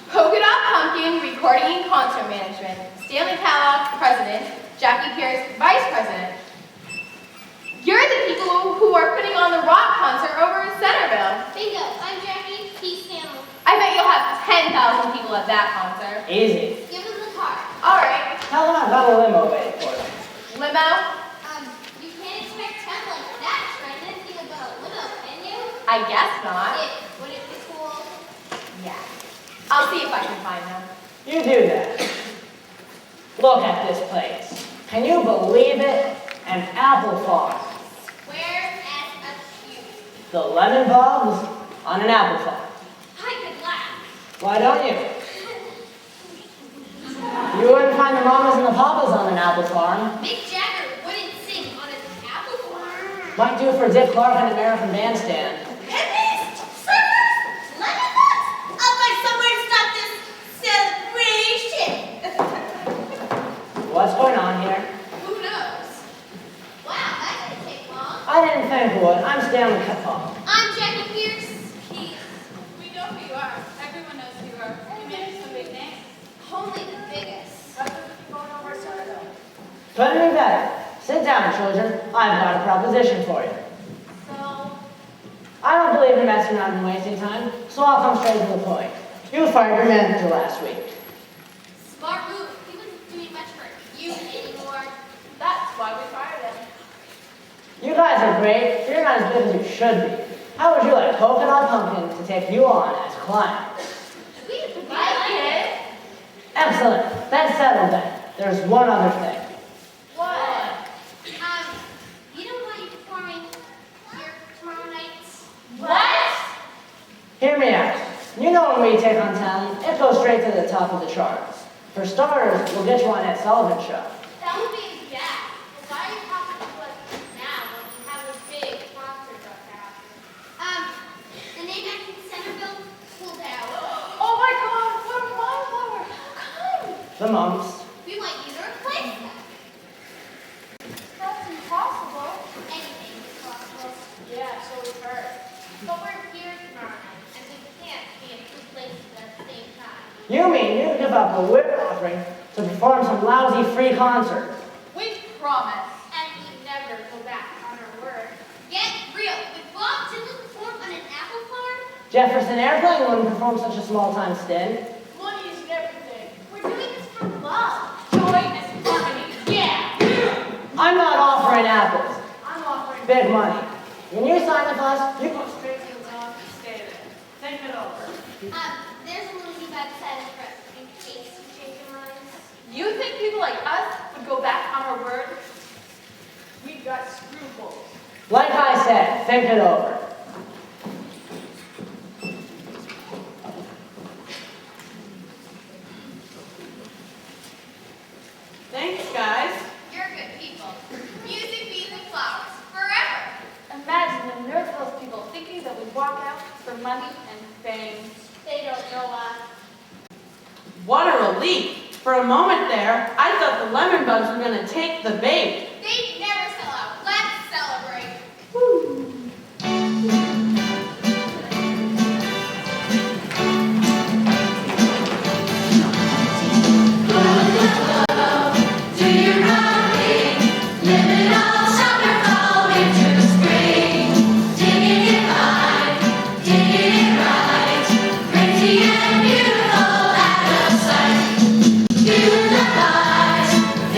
Polka Dot Pumpkin, Recording and Concert Management. Stanley Kellogg, President. Jackie Pierce, Vice President. You're the people who are putting on the rock concert over in Centerville. Bingo. I'm Jackie. He's Stanley. I bet you'll have 10,000 people at that concert. Easy. Give him the car. All right. Tell them I've got a limo waiting for them. Limo? You can't expect Ted like that to write anything about a limo, can you? I guess not. Would it be cool? Yeah. I'll see if I can find them. You do that. Look at this place. Can you believe it? An apple farm. Square as a cube. The lemon bulbs on an apple farm. I could laugh. Why don't you? You wouldn't find the mamas and the papas on an apple farm. Mick Jagger wouldn't sing on an apple farm. Might do for Dick Clark and American Bandstand. Hippies, surfers, lemon bugs. I'll find somewhere to stop this celebration. What's going on here? Who knows? Wow, that didn't take long. I didn't think it would. I'm Stanley Kellogg. I'm Jackie Pierce. We know who you are. Everyone knows who you are. You manage some big names. Only the biggest. Going over Centerville. Couldn't be better. Sit down, children. I've got a proposition for you. So, I don't believe in messing around and wasting time, so I'll come straight to the point. You fired your manager last week. smart move. He wasn't doing much for you anymore. That's why we fired him. You guys are great, but you're not as big as you should be. How would you like Polka Dot Pumpkin to take you on as clients? We like it. Excellent. That's settled then. There's one other thing. What? You don't want you performing here tomorrow night? What? Hear me out. You know when we take on talent, it goes straight to the top of the charts. For starters, we'll get you on Ed Sullivan's show. That would be bad. Well, why are you talking to us now when we have a big concert up after? The name acting Centerville pulled out. Oh my God, what a mind blower. How come? The mumps. We want you to replace them. That's impossible. Anything is possible. Yeah, so we've heard. But we're here tomorrow night, and we can't be in two places at the same time. You mean you give up a we're offering to perform some lousy free concert? We promise. And we never go back on our word. Get real. Would Bob Dylan perform on an apple farm? Jefferson Airplane wouldn't perform such a small-time stint. Money isn't everything. We're doing this for love. Joy and harmony. Yeah. I'm not offering apples. I'm offering. Big money. When you sign with us, you Go straight to the top and stay there. Think it over. There's a little leave outside the press in case you change your minds. You think people like us would go back on our word? We've got scruples. like I said, think it over. Thanks, guys. You're good people. Music, bees, and flowers. Forever. Imagine the nervous people thinking that we walk out for money and fame. They don't know us. What a relief. For a moment there, I thought the lemon bugs were going to take the bait. They never sell out. Let's celebrate. Feel the light.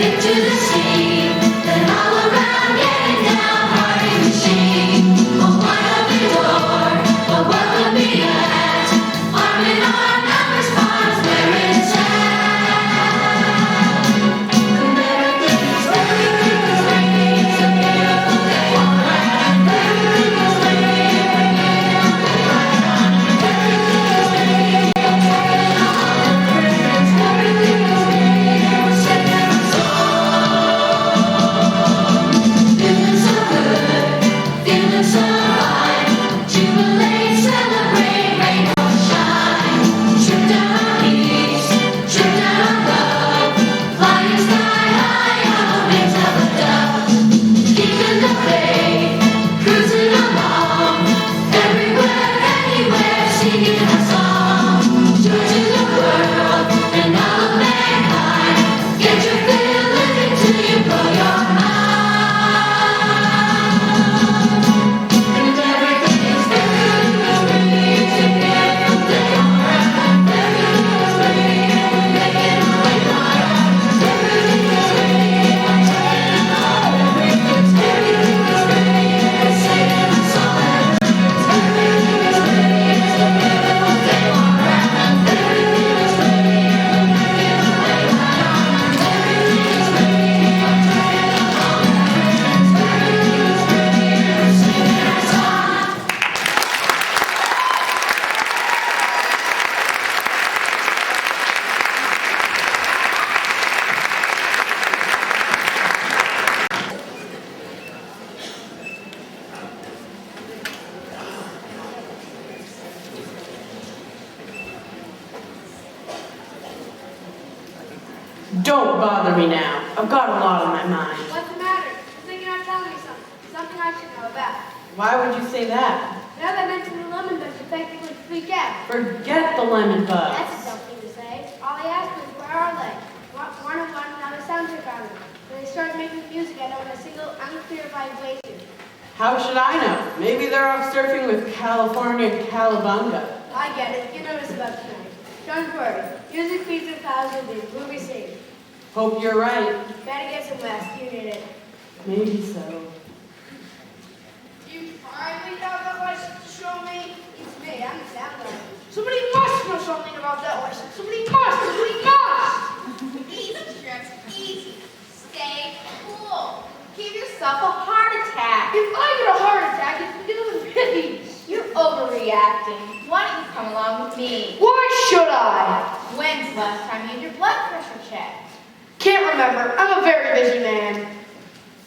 Don't bother me now. I've got a lot on my mind. What's the matter? I think you're not telling me something. Something I should know about. Why would you say that? Now that I mentioned the lemon bug, you technically freak out. Forget the lemon bugs. That's a dumb thing to say. All I asked was, where are they? One of one, now the sound check on them. When they started making music, I know in a single, unclear vibration. How should I know? Maybe they're off surfing with California Calabunga. I get it. You noticed about tonight. Don't worry. Music feeds and clouds will be Groovy sing. Hope you're right. Better get some rest. You need it. Maybe so. You finally got that license to show me? It's me, I'm the sound guy. Somebody must know something about that license. Somebody must! Easy, Shreks, easy. Stay cool. Give yourself a heart attack. If I get a heart attack, it's because of pity. You're overreacting. Why don't you come along with me? Why should I? When's the last time you had your blood pressure checked? Can't remember. I'm a very busy man.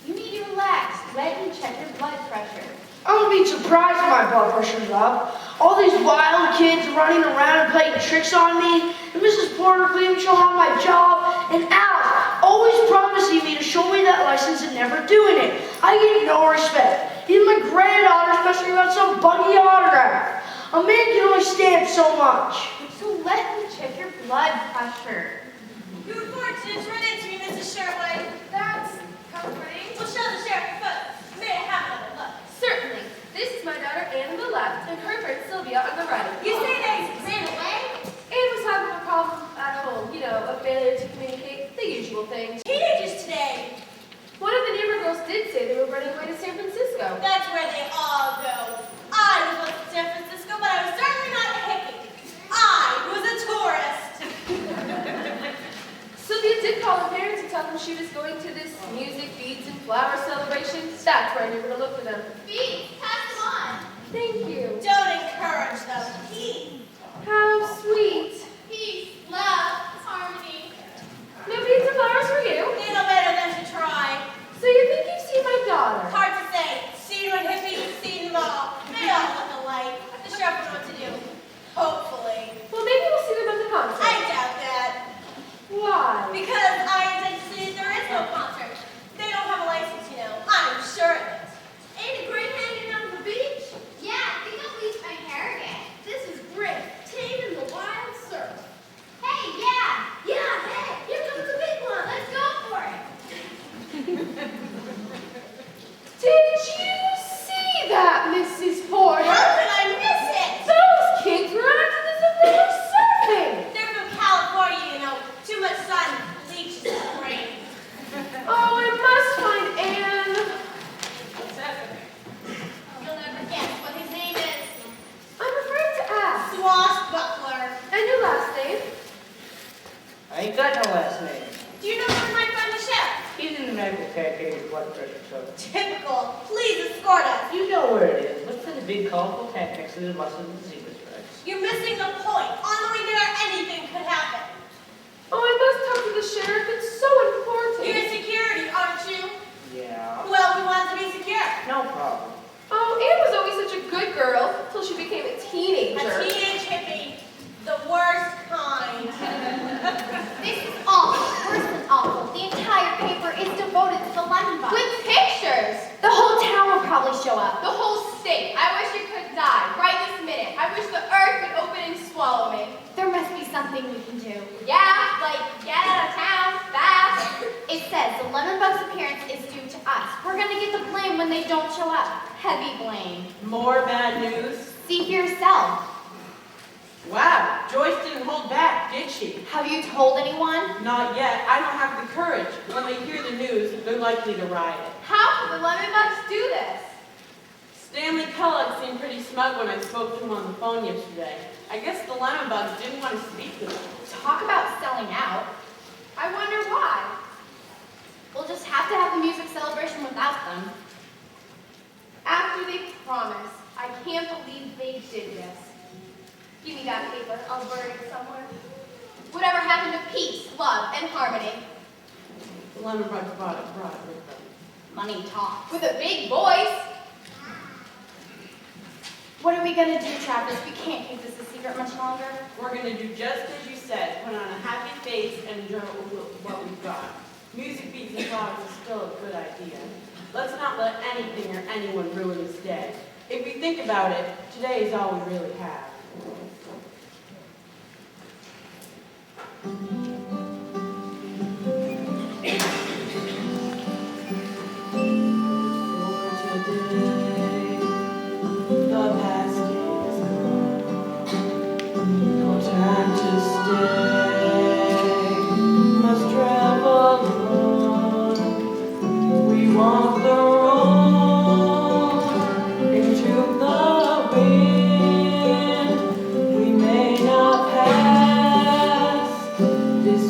You need to relax. Let me check your blood pressure. I'm being surprised when my blood pressure's up. All these wild kids running around and playing tricks on me. And Mrs. Porter claims she'll have my job. And Alice always promising me to show me that license and never doing it. I get no respect. Even my granddaughter, especially about some buggy autograph. A man can only stand so much. So let me check your blood pressure. You were fortunate to run into me, Mrs. Sherwood. That's comforting. We'll show the sheriff first. May I have another look? Certainly. This is my daughter Anne on the left and her friend Sylvia on the right. You say they ran away? Anne was having a problem at home. You know, a failure to communicate. The usual thing. Teenagers today. One of the neighbor girls did say they were running away to San Francisco. That's where they all go. I was once in San Francisco, but I was certainly not a hippie. I was a tourist. Sylvia did call her parents and tell them she was going to this music, beads, and flower celebration. That's where I knew where to look for them. Beats, pass them on. Thank you. Don't encourage them. Peace. How sweet. Peace, love, harmony. No beads and flowers for you. They know better than to try. So you think you've seen my daughter? Hard to say. Seen one hippie, seen them all. They all look alike. The sheriff will know what to do. Hopefully. Well, maybe we'll see them at the concert. I doubt that. Why? Because I intend to see if there is no concert. They don't have a license, you know. I'm sure of it. Ain't it great hanging out on the beach? Yeah, I think I'll bleach my hair again. This is Michael last name. Do you know where we might find the sheriff? He's in the medical care getting his blood pressure checked. Typical. Please escort us. You know where it is. What's in the big colorful tent next to the bus with the zebra stripes? You're missing the point. On the way there, anything could happen. Oh, I must talk to the sheriff. It's so important. You're security, aren't you? Yeah. Well, we want to be secure. No problem. Oh, Anne was always such a good girl until she became a teenager. A teenage hippie. The worst kind. This is awful, worse than awful. The entire paper is devoted to the lemon bug. With pictures. The whole town will probably show up. The whole state. I wish it could die right this minute. I wish the earth could open and swallow me. There must be something we can do. Yeah, like get out of town fast. It says the lemon bug's appearance is due to us. We're gonna get the blame when they don't show up. Heavy blame. More bad news? See for yourself. Wow, Joyce didn't hold back, did she? Have you told anyone? Not yet. I don't have the courage. When they hear the news, they're likely to riot. How can the lemon bugs do this? Stanley Kellogg seemed pretty smug when I spoke to him on the phone yesterday. I guess the lemon bugs didn't want to speak to them. Talk about selling out. I wonder why. We'll just have to have the music celebration without them. After they promised, I can't believe they did this. Give me that paper. I'll bury it somewhere. Whatever happened to peace, love, and harmony? The lemon bugs brought it with them. Money talks. With a big voice. What are we gonna do, Travis? We can't keep this a secret much longer. We're going to do just as you said, put on a happy face and enjoy what we've got. Music, beats, and songs is still a good idea. Let's not let anything or anyone ruin this day. If we think about it, today is all we really have. This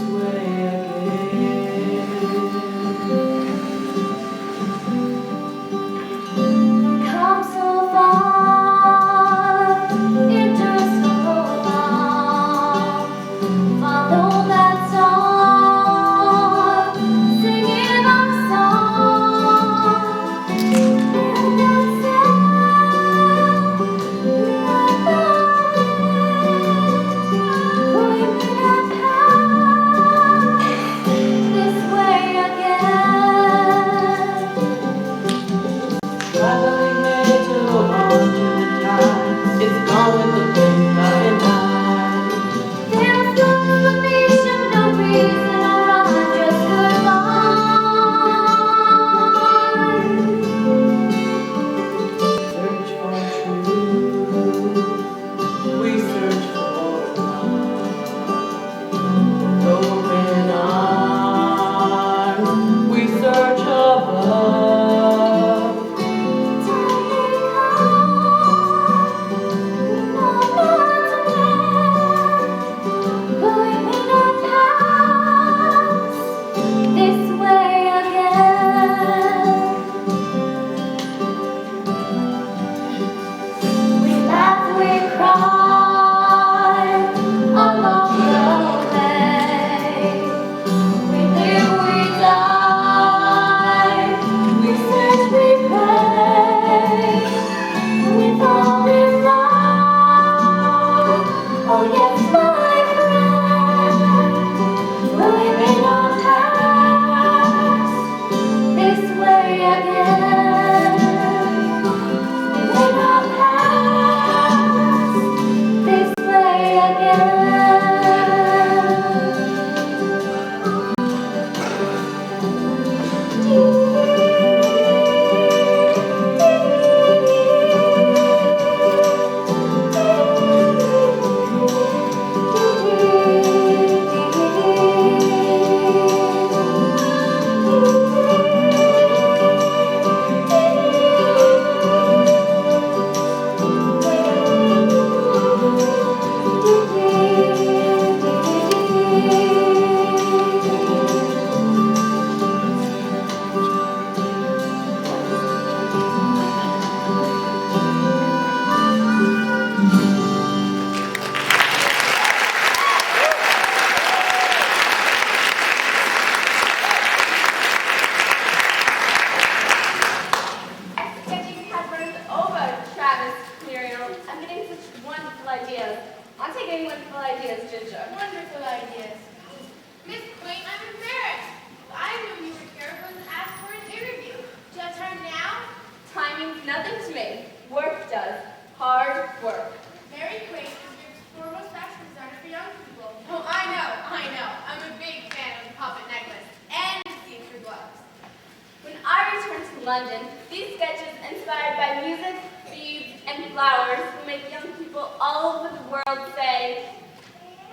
in London. These sketches, inspired by music, beads, and flowers, will make young people all over the world say,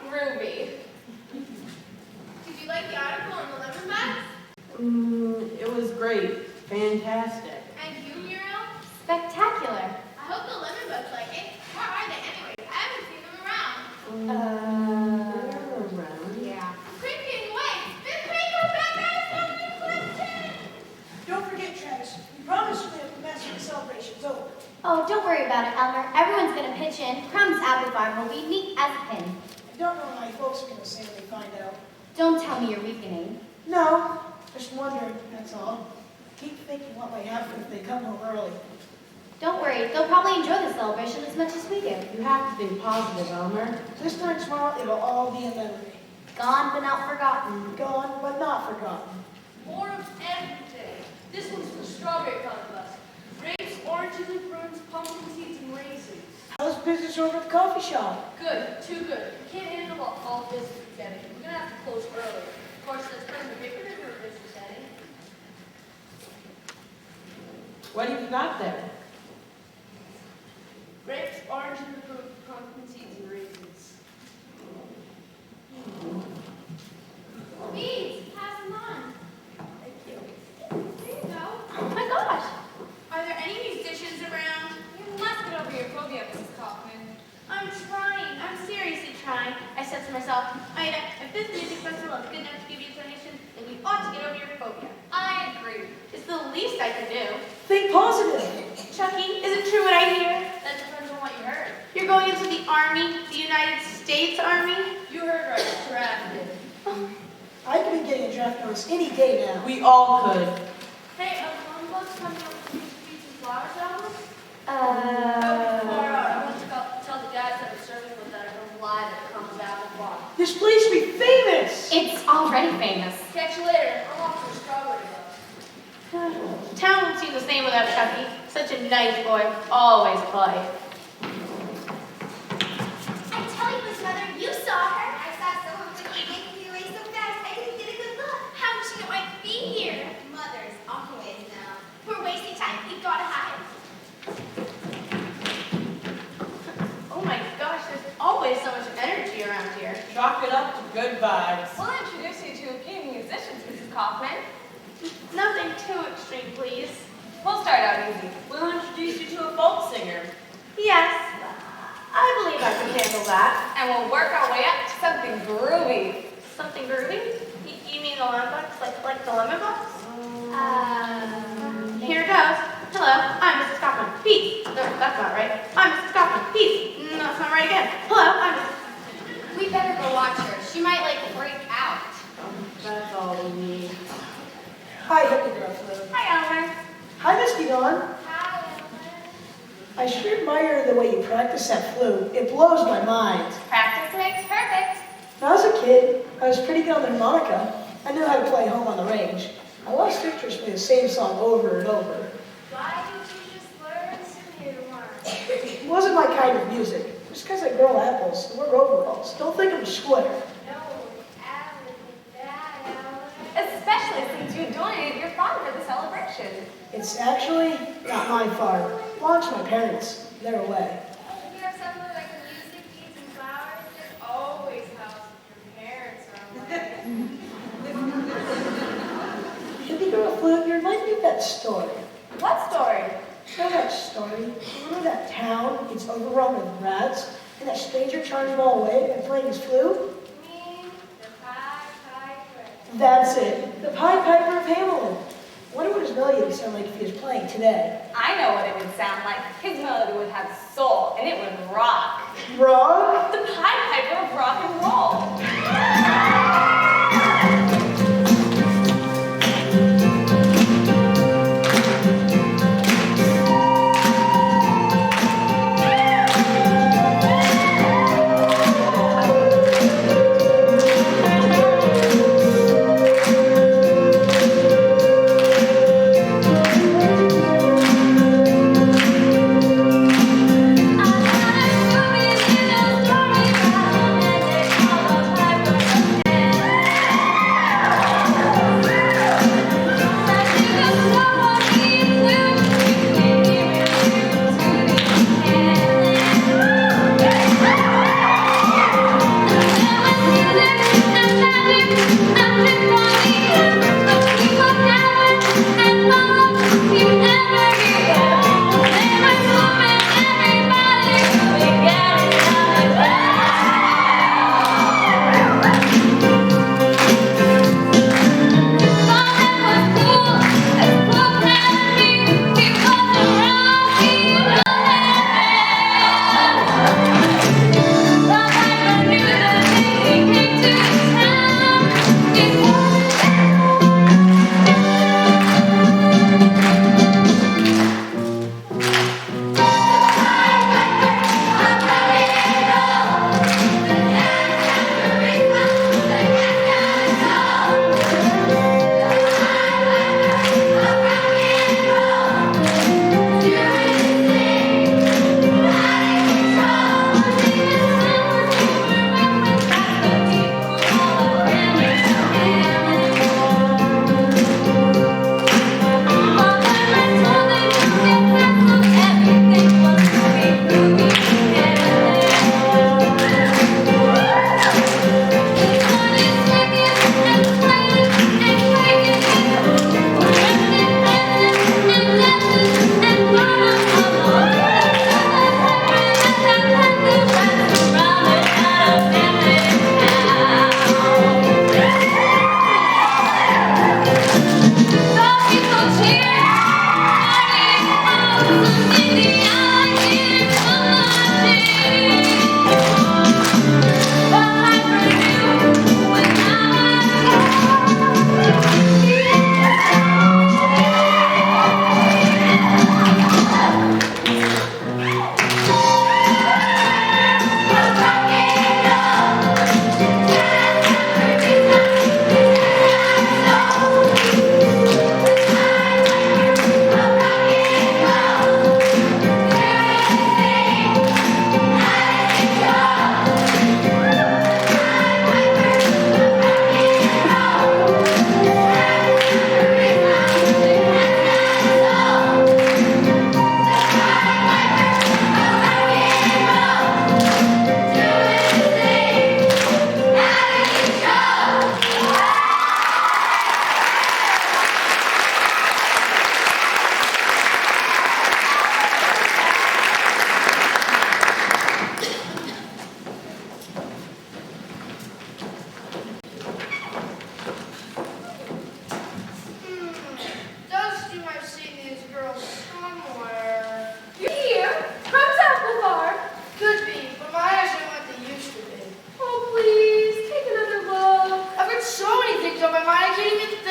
Groovy. Did you like the article on the lemon bugs? It was great. Fantastic. And you, Muriel? Spectacular. I hope the lemon bugs like it. Where are they anyway? I haven't seen them around. Yeah. Quit getting away. This may go back out of the question. Don't forget, Travis. We promised to have the master celebrations over. Oh, don't worry about it, Elmer. Everyone's gonna pitch in. Crumb's apple farm will be neat as a pin. I don't know how you folks are going to say when they find out. Don't tell me you're weakening. No, just wondering, that's all. Keep thinking what might happen if they come home early. Don't worry, they'll probably enjoy the celebration as much as we do. You have to think positive, Elmer. This time tomorrow, it'll all be a memory. Gone but not forgotten. Gone, but not forgotten. More of everything. This one's for strawberry conquest. Grapes, oranges and prunes, pumpkin seeds, and raisins. How's business over at the coffee shop? Good, too good. We can't handle all business we're getting. We're gonna have to close early. Of course, that's kind of a bigger than our business setting. What have you got there? Grapes, oranges and prunes, pumpkin seeds, and raisins. Beads, pass them on. Thank you. There you go. Oh my gosh. Are there any musicians around? You must get over your phobia, Mrs. Kaufman. I'm trying. I'm seriously trying. I said to myself, Ida, if this music festival is good enough to give you a donation, then you ought to get over your phobia. I agree. It's the least I can do. Think positive. Chucky, is it true what I hear? That depends on what you heard. You're going into the Army, the United States Army? You heard right. Drafted. I could be getting a draft notice any day now. We all could. Hey, Columbus coming up with these beads and flowers album? Uh, I want to tell the guys that are serving with that are gonna lie that it comes out of the bar. This place will be famous. It's already famous. Catch you later. I'm off for strawberry though. town won't seem the same without Chucky. Such a nice boy. Always polite. I tell you, Miss Mother, you saw her. I saw someone making me away so fast, I didn't get a good look. How did she know I'd be here? Mother's always now. We're wasting time. We've got to hide. Oh my gosh, there's always so much energy around here. Chalk it up to good vibes. We'll introduce you to a few musicians, Mrs. Kaufman. Nothing too extreme, please. We'll start out easy. We'll introduce you to a folk singer. Yes, I believe I can handle that. And we'll work our way up to something groovy. Something groovy? You mean the lemon box? Like the lemon box? Here goes. Hello, I'm Mrs. Kaufman. Peace. No, that's not right. I'm Mrs. Kaufman. Peace. No, that's not right again. Hello, I'm Mrs. We better go watch her. She might, break out. That's all we need. Hi, hippie girl, Flo. Hi, Elmer. Hi, Misty Dawn. Hi, I sure admire the way you practice that flute. It blows my mind. Practice makes perfect. When I was a kid, I was pretty good on the harmonica. I knew how to play home on the range. I lost interest in the same song over and over. Why didn't you just learn some new ones? It wasn't my kind of music. Just because I grow apples and wear overalls. Don't think I'm a square. No, Alan, that, Alan. Especially since you donated your farm for the celebration. It's actually not my farm. It belongs to my parents. They're away. If you have something like the music, beads, and flowers, it always helps if your parents are away. Hippie girl, Flo, you remind me of that story. What story? You know that story? Remember that town gets overrun with rats, and that stranger charms them all away by playing his flute? Me, the Pied Piper. That's it. The Pied Piper of Hamelin. I wonder what his melody would sound like if he was playing today. I know what it would sound like. His melody would have soul, and it would rock. Rock? The Pied Piper of rock and roll. I got a groovy little story about a man they call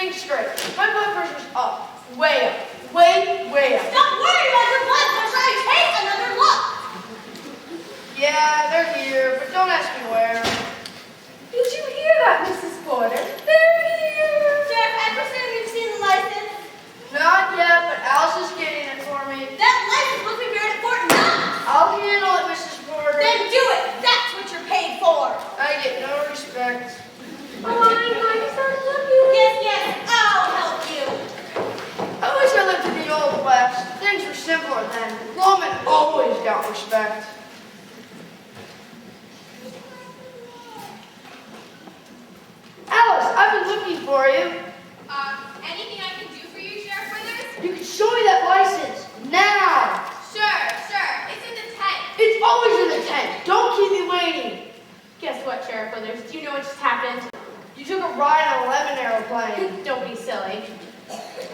think straight. My blood pressure's up. Way up. Way up. Don't worry about your blood pressure. I take another look. Yeah, they're here, but don't ask me where. Did you hear that, Mrs. Porter? They're here. Sheriff Epperson, you've seen the license? Not yet, but Alice is getting it for me. That license must be very important. I'll handle it, Mrs. Porter. Then do it. That's what you're paid for. I get no respect. Oh, I'm going to start looking. Yes, I'll help you. I wish I lived in the old West. Things were simpler then. Women always got respect. Alice, I've been looking for you. Anything I can do for you, Sheriff Withers? You can show me that license. Now. Sure. It's in the tent. It's always in the tent. Don't keep me waiting. Guess what, Sheriff Withers? Do you know what just happened? You took a ride on a lemon aeroplane. Don't be silly.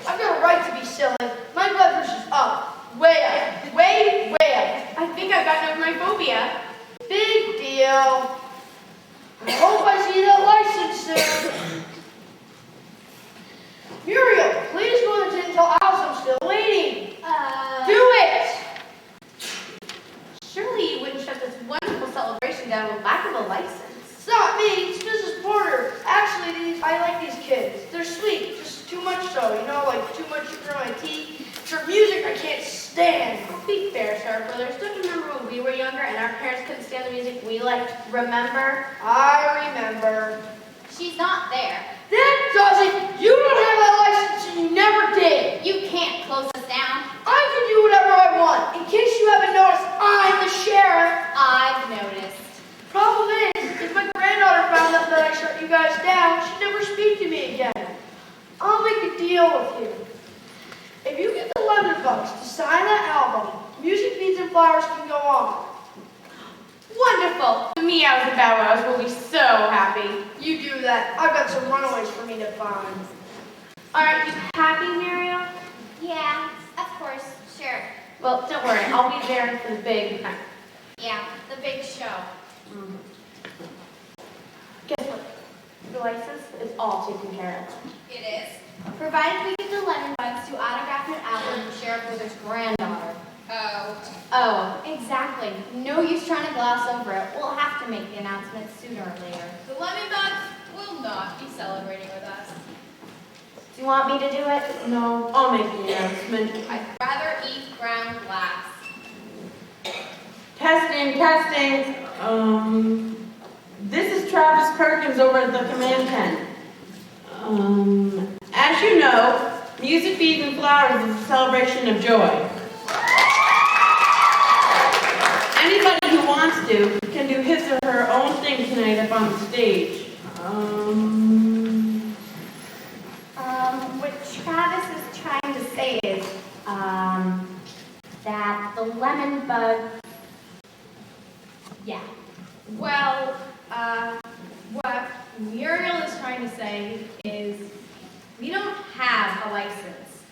I've got a right to be silly. My blood pressure's up. Way up. Way up. I think I've gotten over my phobia. Big deal. I hope I see that license soon. Muriel, please go in the tent and tell Alice I'm still waiting. Do it! Surely you wouldn't shut this wonderful celebration down with lack of a license. It's not me, it's Mrs. Porter. Actually, I like these kids. They're sweet, just too much so, like too much sugar on my teeth. It's their music I can't stand. To be fair, Sheriff Withers, don't you remember when we were younger and our parents couldn't stand the music we liked? Remember? I remember. She's not there. That doesn't. You don't have that license and you never did. You can't close us down. I can do whatever I want. In case you haven't noticed, I'm the sheriff. I've noticed. Problem is, if my granddaughter found out that I shut you guys down, she'd never speak to me again. I'll make a deal with you. If you get the Lemon Bugs to sign that album, Music Beads and Flowers can go on. Wonderful. The meows and bow wows will be so happy. You do that. I've got some runaways for me to find. Aren't you happy, Muriel? Yeah, of course, sure. Well, don't worry. I'll be there for the big night. Yeah, the big show. Guess what? The license is all taken care of. It is. Provided we get the Lemon Bugs to autograph an album for Sheriff Withers' granddaughter. Oh, exactly. No use trying to gloss over it. We'll have to make the announcement sooner or later. The Lemon Bugs will not be celebrating with us. Do you want me to do it? No, I'll make the announcement. I'd rather eat ground glass. Testing. This is Travis Perkins over at the command tent. As you know, Music Beads and Flowers is a celebration of joy. Anybody who wants to can do his or her own thing tonight up on the stage. What Travis is trying to say is, that the Lemon Bug, yeah. Well, what Muriel is trying to say is we don't have a license.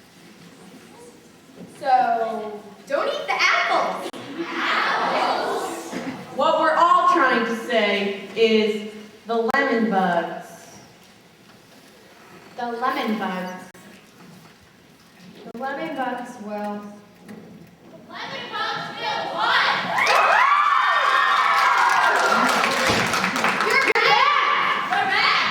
So, don't eat the apples. Apples! What we're all trying to say is the Lemon Bugs. The Lemon Bugs. The Lemon Bugs will... Lemon Bugs will what? You're back! We're back.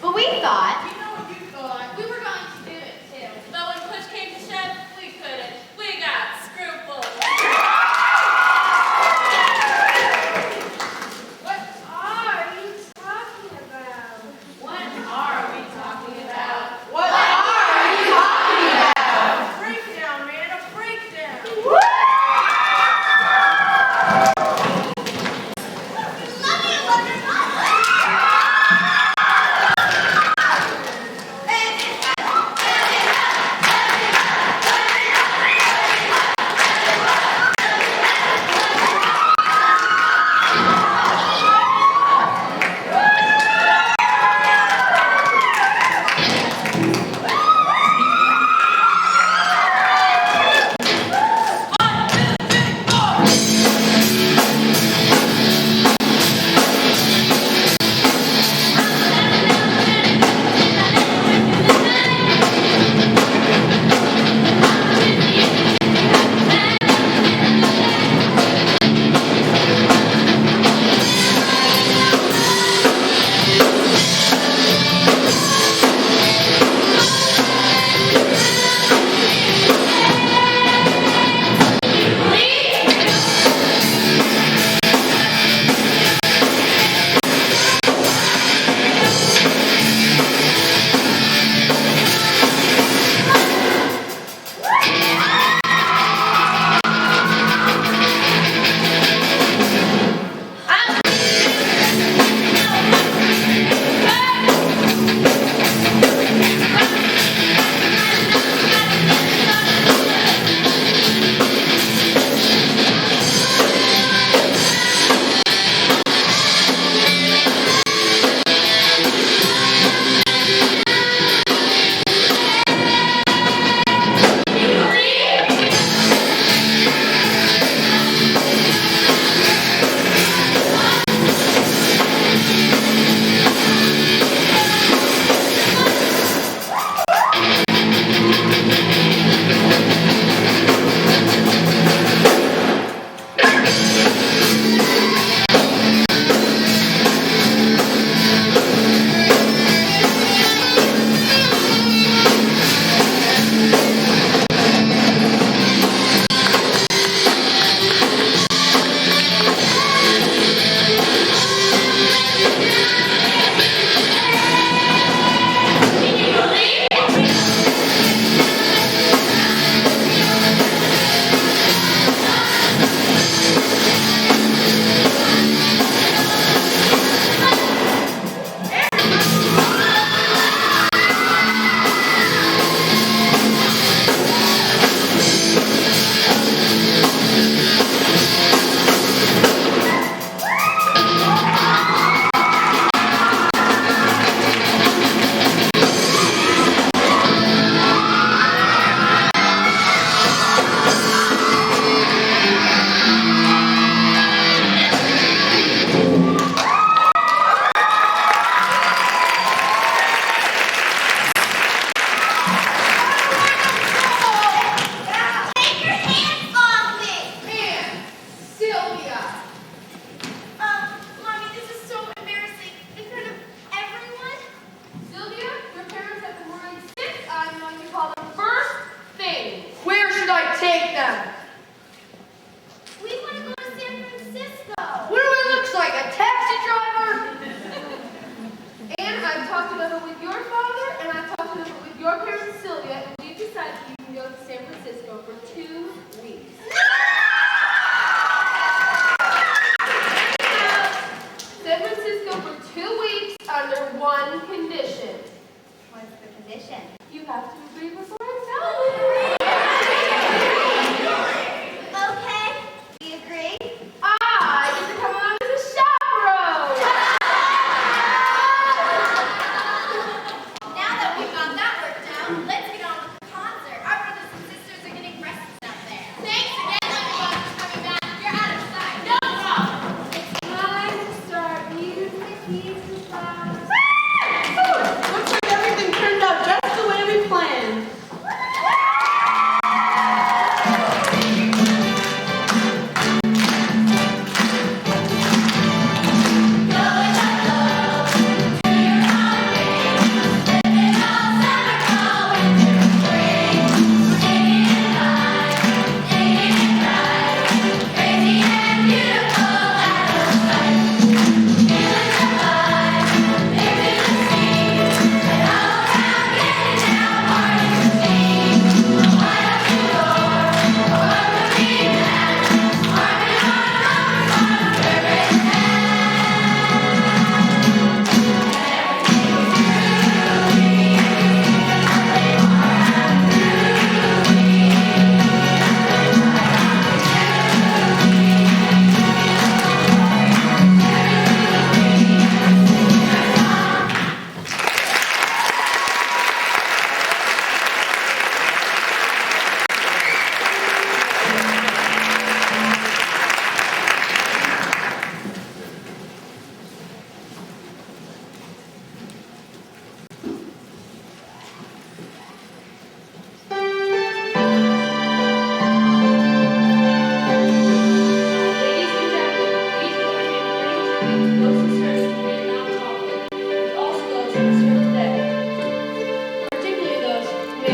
But we thought... You know what you thought? We were going to do it too. But when push came to shove, we couldn't. We got scruples. What are you talking about? What are we talking about? What are you talking about? A breakdown, man, a breakdown.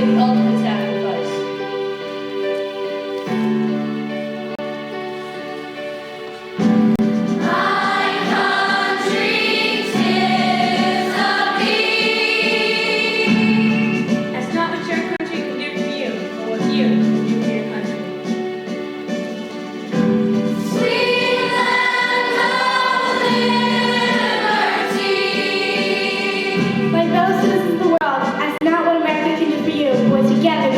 make the ultimate sacrifice. That's not what your country can do for you, or what you can do for your country. My fellow citizens of the world, that's not what America can do for you, but together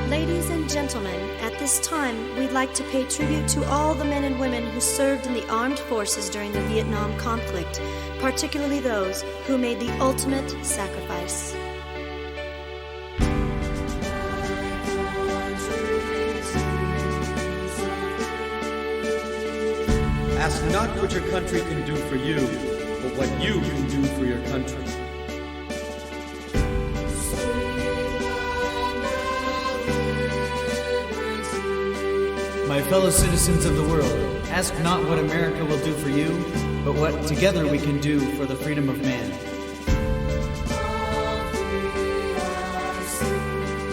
Ladies and gentlemen, at this time, we'd like to pay tribute to all the men and women who served in the armed forces during the Vietnam conflict, particularly those who made the ultimate sacrifice. Ask not what your country can do for you, but what you can do for your country. My fellow citizens of the world, ask not what America will do for you, but what together we can do for the freedom of man.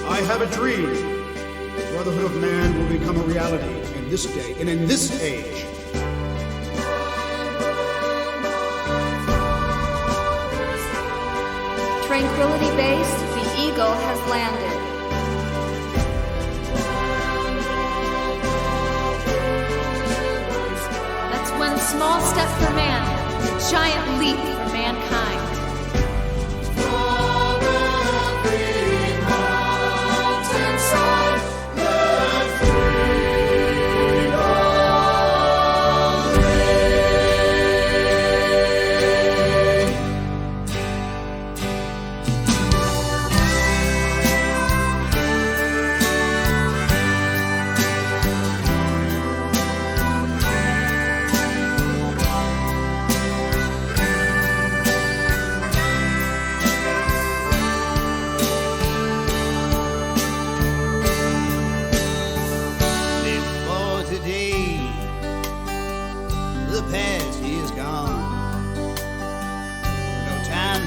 I have a dream. The brotherhood of man will become a reality in this day and in this age. Tranquility Base, the Eagle has landed. That's one small step for man, a giant leap for mankind.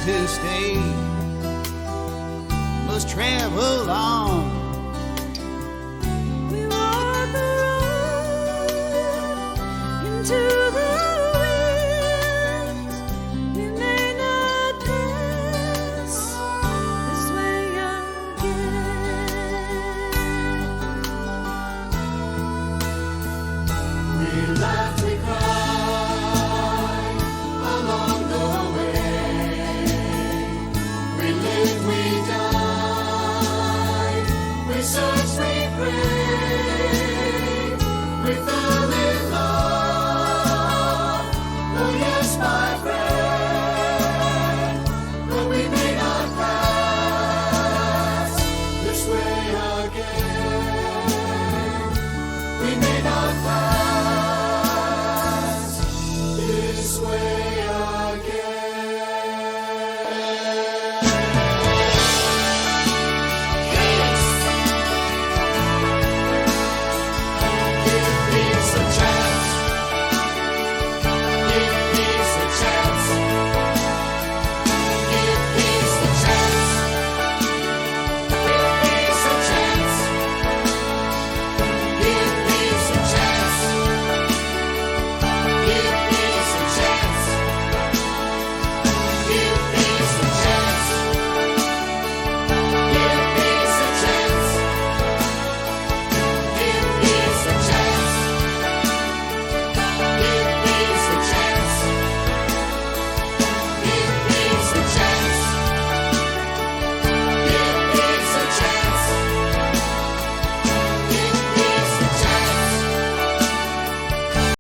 To stay, must travel on. We walk the road into the wind. We may not pass this way again. We laugh, we cry along the way. We live, we die, we search, we pray, we fell in love, oh yes, my friend, but we may not pass this way again, we may not pass this way.